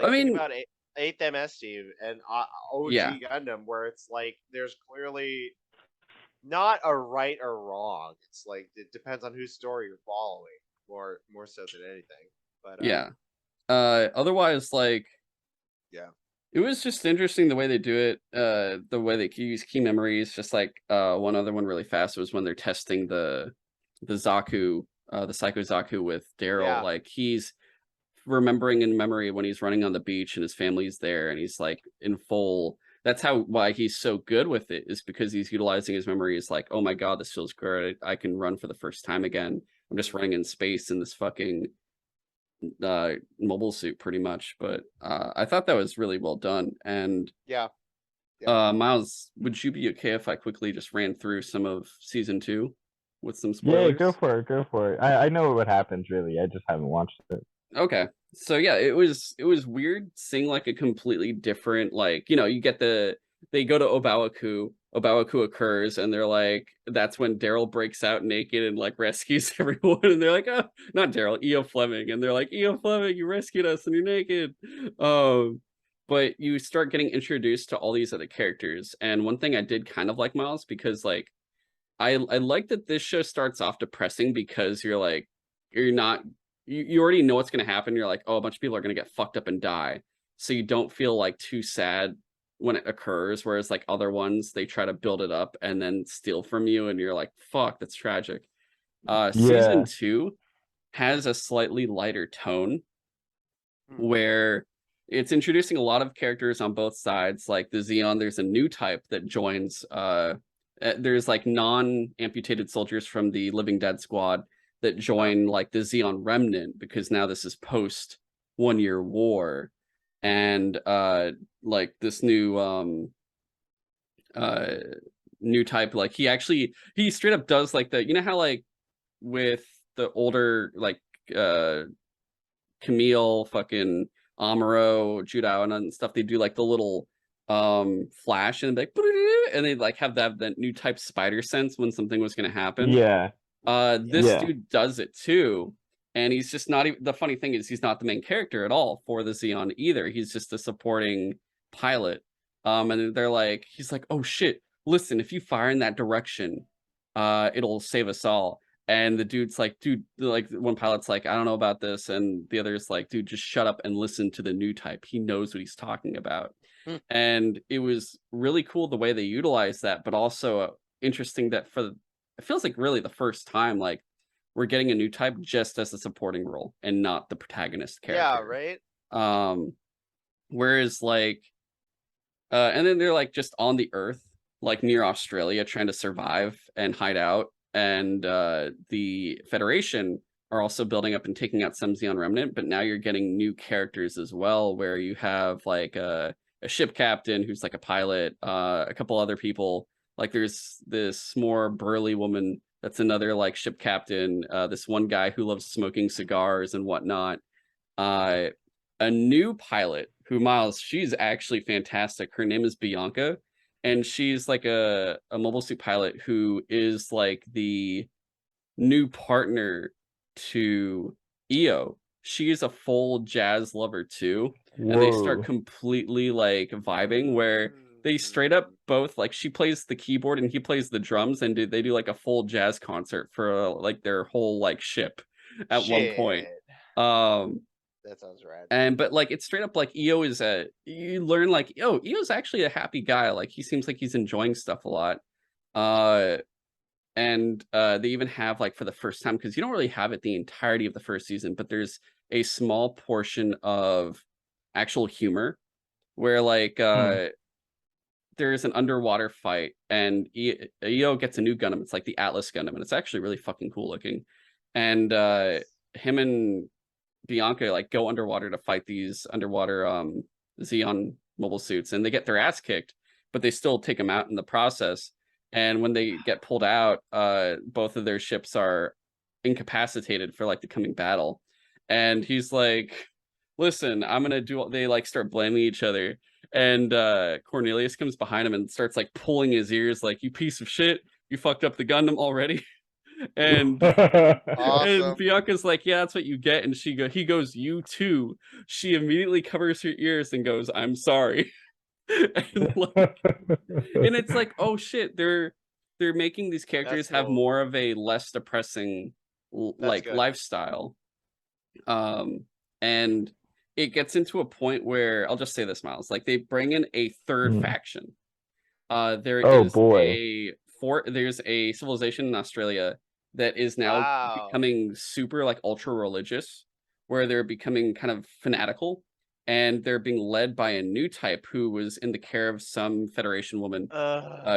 I mean, think about 8th MS Team and OG Gundam, where it's like there's clearly not a right or wrong. It's like it depends on whose story you're following, more so than anything. But otherwise, like, it was just interesting the way they do it. The way they use key memories. Just like one other one really fast was when they're testing the Zaku, the Psycho Zaku with Daryl. Like, he's remembering in memory when he's running on the beach and his family's there, and he's like in full. That's why he's so good with it, is because he's utilizing his memories. Like, oh my God, this feels good. I can run for the first time again. I'm just running in space in this fucking mobile suit, pretty much. But I thought that was really well done. And Miles, would you be okay if I quickly just ran through some of season 2 with some spoilers? Yeah, go for it. I know what happens, really. I just haven't watched it. Okay. So yeah, it was weird seeing like a completely different, like, you know, you get they go to Obawaku occurs, and they're like, that's when Daryl breaks out naked and like rescues everyone, and they're like, oh, not Daryl, Io Fleming, and they're like, Io Fleming, you rescued us and you're naked. But but you start getting introduced to all these other characters. And one thing I did kind of like, Miles, because like I like that this show starts off depressing because you're like you're not you already know what's gonna happen. You're like, oh, a bunch of people are gonna get fucked up and die. So you don't feel like too sad when it occurs, whereas like other ones, they try to build it up and then steal from you, and you're like, fuck, that's tragic. Season Yeah. 2 has a slightly lighter tone Hmm. where it's introducing a lot of characters on both sides. Like the Xeon, there's a new type that joins. There's like non-amputated soldiers from the Living Dead squad that join like the Xeon Remnant, because now this is post 1 year war, and like this uh new type, like he straight up does like the, you know how like with the older like uh Camille, fucking Amuro, Judao, and stuff, they do like the little flash and like and they like have that new type spider sense when something was going to happen. Yeah. This Yeah. dude does it too, and he's just not even, the funny thing is he's not the main character at all for the Xeon either. He's just a supporting pilot. And they're like, he's like, oh shit, listen, if you fire in that direction, it'll save us all. And the dude's like, dude, like one pilot's like, I don't know about this, and the other's like, dude, just shut up and listen to the new type. He knows what he's talking about. Hmm. And it was really cool the way they utilized that, but also interesting that for it feels like really the first time like we're getting a new type just as a supporting role and not the protagonist Yeah, character. right. Whereas like and then they're like just on the earth, like near Australia, trying to survive and hide out. And the Federation are also building up and taking out some Xeon Remnant, but now you're getting new characters as well, where you have like a ship captain who's like a pilot, a couple other people. Like there's this more burly woman that's another like ship captain, this one guy who loves smoking cigars and whatnot. Uh, a new pilot who, Miles, she's actually fantastic. Her name is Bianca, and she's like a mobile suit pilot who is like the new partner to EO. She is a full jazz lover too, and they start Whoa. completely like vibing where they straight up both, like, she plays the keyboard and he plays the drums, and they do like a full jazz concert for like their whole like ship at one point. Shit. Um That sounds rad. and but like it's straight up like EO is a, you learn like, oh, EO's actually a happy guy. Like he seems like he's enjoying stuff a lot. And they even have like for the first time, because you don't really have it the entirety of the first season, but there's a small portion of actual humor where like there's an underwater fight, and EO gets a new Gundam. It's like the Atlas Gundam, and it's actually really fucking cool looking. And him and Bianca like go underwater to fight these underwater Xeon mobile suits, and they get their ass kicked, but they still take them out in the process. And when they get pulled out, both of their ships are incapacitated for like the coming battle. And he's like, listen, I'm gonna do, they like start blaming each other. And Cornelius comes behind him and starts like pulling his ears, like, you piece of shit, you fucked up the Gundam already. And Awesome. Bianca's like, yeah, that's what you get. And he goes, you too. She immediately covers her ears and goes, I'm sorry. and, like, and it's like, oh shit, they're making these characters have cool. more of a less depressing like good. lifestyle. And it gets into a point where, I'll just say this, Miles, like they bring in a third faction. There Oh, is boy. there's a civilization in Australia that is now becoming super like ultra religious, where they're becoming kind of fanatical, and they're being led by a new type who was in the care of some Federation woman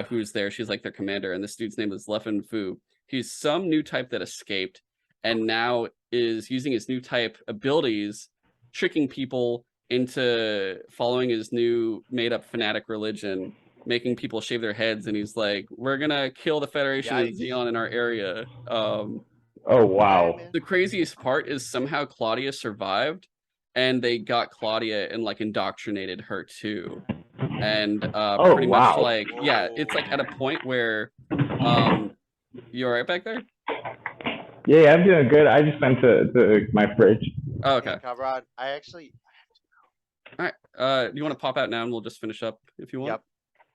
who's there. She's like their commander, and this dude's name is Leffen Fu. He's some new type that escaped and now is using his new type abilities, tricking people into following his new made-up fanatic religion, making people shave their heads. And he's like, we're gonna kill the Federation of Xeon in our area. Oh, wow. The craziest part is somehow Claudia survived, and they got Claudia and like indoctrinated her too. And pretty much like, yeah, it's like at a point where you all right back there? Yeah, I'm doing good. I just went to my fridge. Oh, okay. Kamron, I actually All right. Do you want to pop out now and we'll just finish up if you want? Yep.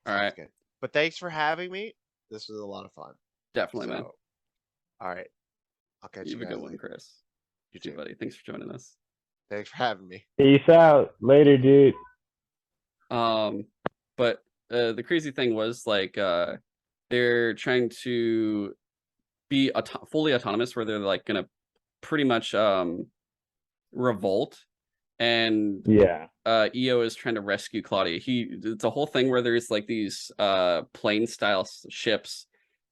All Sounds right. good. But thanks for having me. This was a lot of fun. Definitely, man. All right. I'll catch You you have a guys good one, later. Chris. You too, too. buddy. Thanks for joining us. Thanks for having me. Peace out. Later, dude. But the crazy thing was like they're trying to be fully autonomous, where they're like gonna pretty much revolt, and Yeah. EO is trying to rescue Claudia. It's a whole thing where there's like these plane style ships,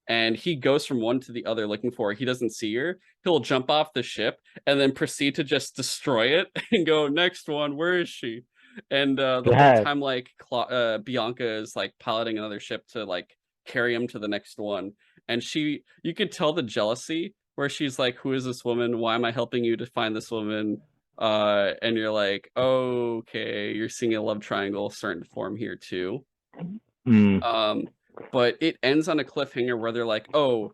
and he goes from one to the other looking for her. He doesn't see her. He'll jump off the ship and then proceed to just destroy it and go, next one, where is she? And the whole time, like Bianca is like piloting another ship to like carry him to the next one. And you could tell the jealousy where she's like, who is this woman? Why am I helping you to find this woman? And you're like, oh, okay, you're seeing a love triangle starting to form here too. But it ends on a cliffhanger where they're like, oh,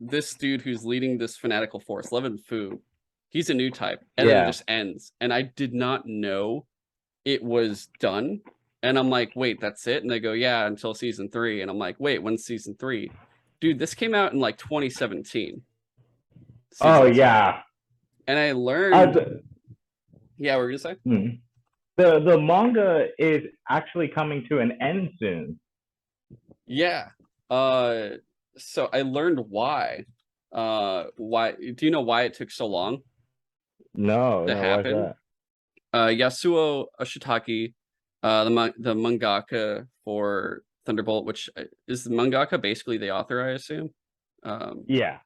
this dude who's leading this fanatical force, Levin Fu, he's a new type. And then it just ends. And I did not know it was done. And I'm like, wait, that's it? And they go, yeah, until season 3. And I'm like, wait, when's season 3? Dude, this came out in like 2017. Oh, 2. yeah. And I learned... Yeah, what were you gonna say? The manga is actually coming to an end soon. Yeah. So I learned why. Why do you know why it took so long? No, to happen? Why's that? Yasuo Ashitaki, the mangaka for Thunderbolt, which is the mangaka basically the author, I assume. Yeah.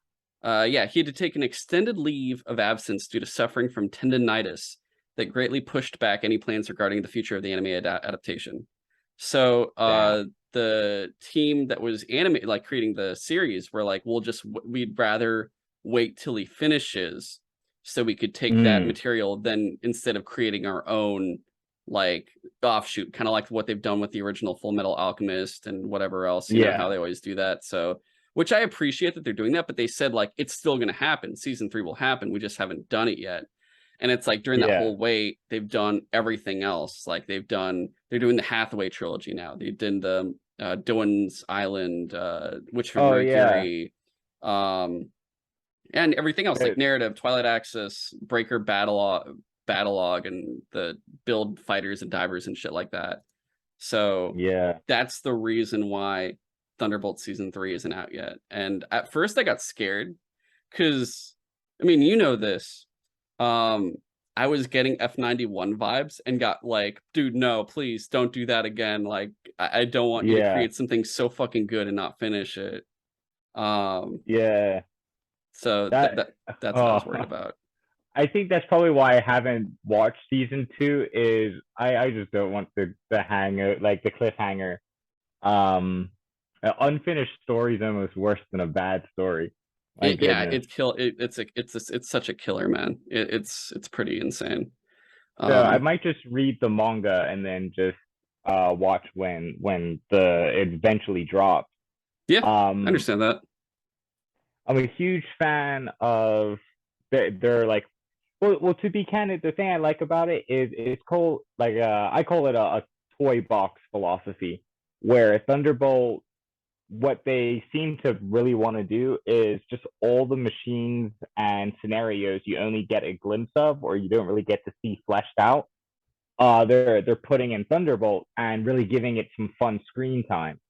Yeah, he had to take an extended leave of absence due to suffering from tendinitis that greatly pushed back any plans regarding the future of the anime adaptation. So the team that was creating the series were like, we'd rather wait till he finishes so we could take that material then instead of creating our own like offshoot, kind of like what they've done with the original Full Metal Alchemist and whatever else, you know how they always do that. So, which I appreciate that they're doing that, but they said like it's still going to happen. Season 3 will happen. We just haven't done it yet. And it's like during that whole wait, they've done everything else. Like they're doing the Hathaway trilogy now. They did the Doan's Island, Witch from Mercury, and everything else like Narrative, Twilight Axis, Breaker, Battlelog, and the Build Fighters and Divers and shit like that. So that's the reason why Thunderbolt season 3 isn't out yet. And at first I got scared because, I mean, you know this. I was getting F91 vibes and got like, dude, no, please don't do that again. Like, I don't want you to create something so fucking good and not finish it. So that's what I was worried about. I think that's probably why I haven't watched season 2. Is I just don't want the hanger, like the cliffhanger. An unfinished story is almost worse than a bad story. It's such a killer, man. It's pretty insane. So I might just read the manga and then just watch when it eventually drops. Yeah, I understand that. I'm a huge fan of they're like, well, to be candid, the thing I like about it is it's called like I call it a toy box philosophy, where Thunderbolt, what they seem to really want to do is just all the machines and scenarios you only get a glimpse of or you don't really get to see fleshed out. They're putting in Thunderbolt and really giving it some fun screen time.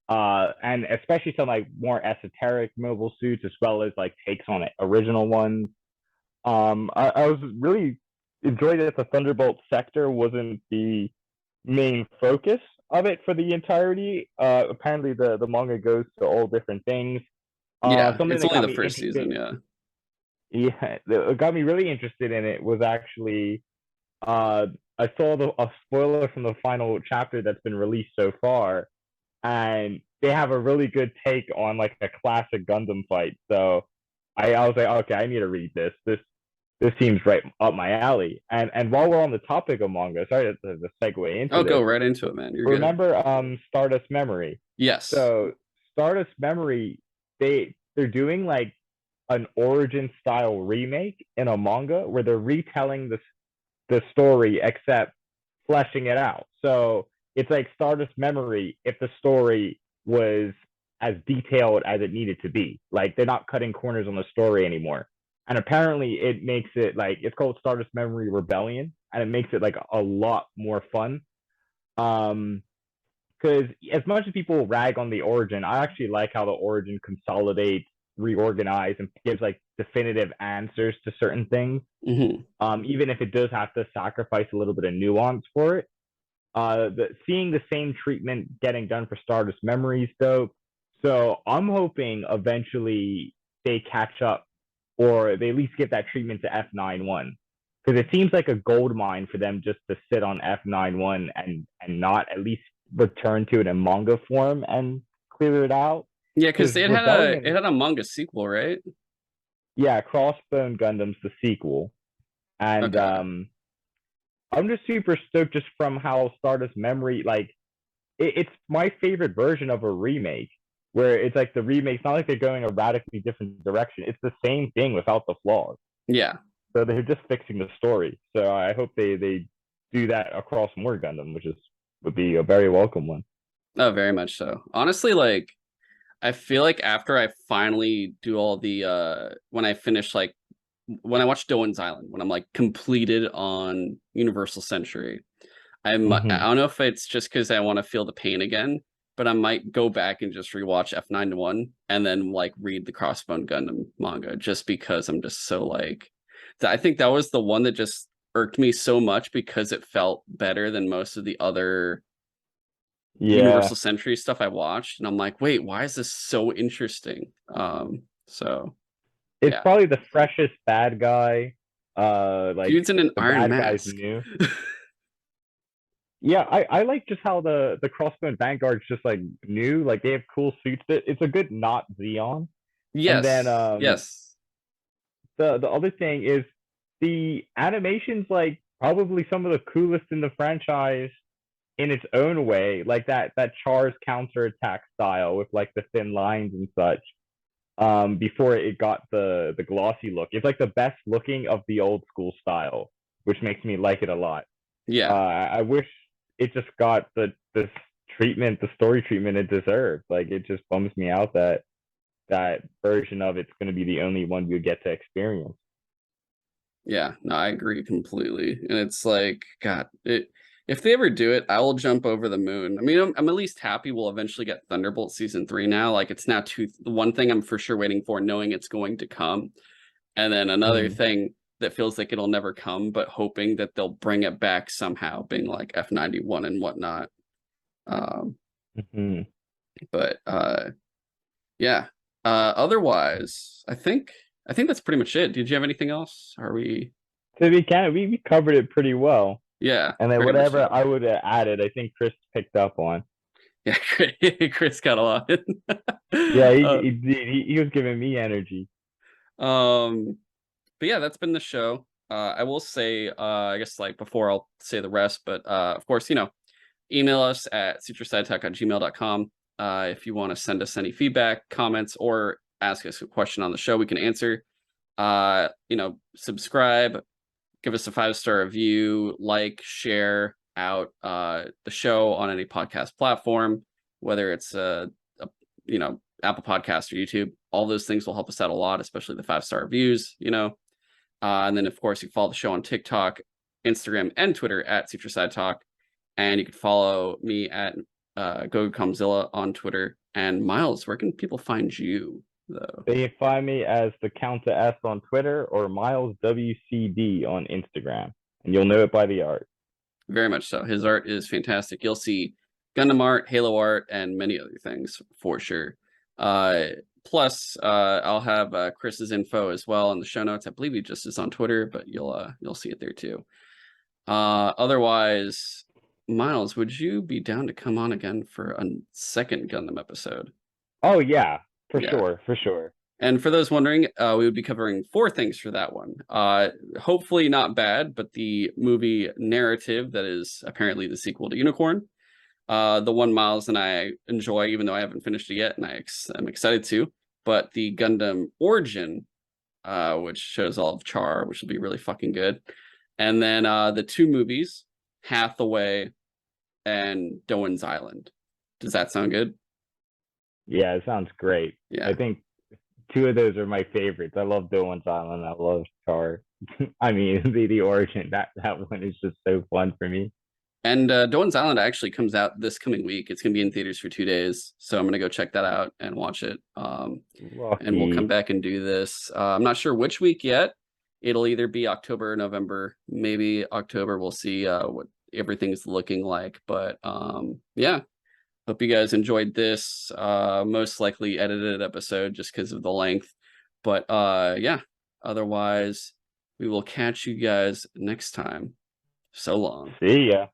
And especially some like more esoteric mobile suits as well as like takes on it, original ones. I was really enjoyed that the Thunderbolt sector wasn't the main focus of it for the entirety. Apparently the manga goes to all different things. It's only the first season, what got me really interested in it was actually I saw a spoiler from the final chapter that's been released so far, and they have a really good take on like a classic Gundam fight. So I was like, okay, I need to read this. This seems right up my alley. And while we're on the topic of manga, sorry to segue into this. Go right into it, man. Remember Stardust Memory? Yes. So Stardust Memory, they're doing like an origin style remake in a manga where they're retelling the story except fleshing it out. So it's like Stardust Memory if the story was as detailed as it needed to be. Like they're not cutting corners on the story anymore. And apparently it makes it like it's called Stardust Memory Rebellion, and it makes it like a lot more fun. Because as much as people rag on the origin, I actually like how the origin consolidates, reorganize, and gives like definitive answers to certain things. Even if it does have to sacrifice a little bit of nuance for it. Seeing the same treatment getting done for Stardust Memories, though. So I'm hoping eventually they catch up, or they at least give that treatment to F91, because it seems like a gold mine for them just to sit on F91 and not at least return to it in manga form and clear it out. Yeah, because it Rebellion, had a manga sequel, right? yeah, Crossbone Gundam's the sequel, and Okay. I'm just super stoked just from how Stardust Memory, like, it's my favorite version of a remake, where it's like the remake's not like they're going a radically different direction. It's the same thing without the flaws. Yeah. So they're just fixing the story. So I hope they do that across more Gundam, which is would be a very welcome one. Oh, very much so. Honestly, like I feel like after I finally do all the when I finish like when I watch Doan's Island, when I'm like completed on Universal Century, I Mm-hmm. don't know if it's just because I want to feel the pain again, but I might go back and just rewatch F91 and then like read the Crossbone Gundam manga just because I'm just so like I think that was the one that just irked me so much because it felt better than most of the other Yeah, Universal Century stuff I watched, and I'm like, wait, why is this so interesting? So it's yeah, probably the freshest bad guy. Like dude's in an the iron bad guy's mask. new. Yeah, I like just how the Crossbone Vanguard's just like new. Like they have cool suits. It's a good not Xeon. And then Yes, yes, the other thing is the animations like probably some of the coolest in the franchise in its own way, like that Char's counterattack style with like the thin lines and such. Before it got the glossy look, it's like the best looking of the old school style, which makes me like it a lot. yeah, I wish it just got the treatment, the story treatment it deserved. Like it just bums me out that that version of it's going to be the only one you get to experience. yeah. No, I agree completely. And it's like, God, it if they ever do it, I will jump over the moon. I mean, I'm at least happy we'll eventually get Thunderbolt season 3 now. Like it's now the one thing I'm for sure waiting for, knowing it's going to come. And then another Mm-hmm. thing that feels like it'll never come, but hoping that they'll bring it back somehow, being like F91 and whatnot. Um, Mm-hmm. but yeah. Otherwise, I think that's pretty much it. Did you have anything else? Are we So we covered it pretty well, yeah, and then very much whatever so. I would have added, I think Chris picked up on. Yeah, Chris got a lot. Yeah, uh, he was giving me energy. um but yeah, that's been the show. I will say, I guess like before I'll say the rest, but of course, email us at sutrosidetalk@gmail.com. If you want to send us any feedback, comments, or ask us a question on the show, we can answer. Subscribe, give us a 5-star review, like, share out the show on any podcast platform, whether it's Apple Podcast or YouTube. All those things will help us out a lot, especially the 5-star reviews. And then, of course, you can follow the show on TikTok, Instagram, and Twitter at Sutro Sidetalk. And you can follow me at GoComzilla on Twitter. And Miles, where can people find you, though? They can find me as the Count to S on Twitter or Miles WCD on Instagram, and you'll know it by the art. Very much so. His art is fantastic. You'll see Gundam art, Halo art, and many other things for sure. Plus, I'll have Chris's info as well in the show notes. I believe he just is on Twitter, but you'll see it there too. Otherwise, Miles, would you be down to come on again for a second Gundam episode? Oh yeah, for Yeah. sure, for sure. And for those wondering, we would be covering 4 things for that one. Hopefully not bad, but the movie Narrative that is apparently the sequel to Unicorn. The one Miles and I enjoy, even though I haven't finished it yet, and I'm excited to. But the Gundam Origin, which shows all of Char, which will be really fucking good. And then the 2 movies, Hathaway and Doan's Island. Does that sound good? Yeah, it sounds great. Yeah. I think 2 of those are my favorites. I love Doan's Island. I love Char. I mean, the origin, that one is just so fun for me. And Doan's Island actually comes out this coming week. It's going to be in theaters for 2 days. So I'm going to go check that out and watch it. And we'll come Lucky. back and do this. I'm not sure which week yet. It'll either be October or November. Maybe October. We'll see what everything's looking like. But yeah, hope you guys enjoyed this. Most likely edited episode just because of the length. But yeah, otherwise, we will catch you guys next time. So long. See ya.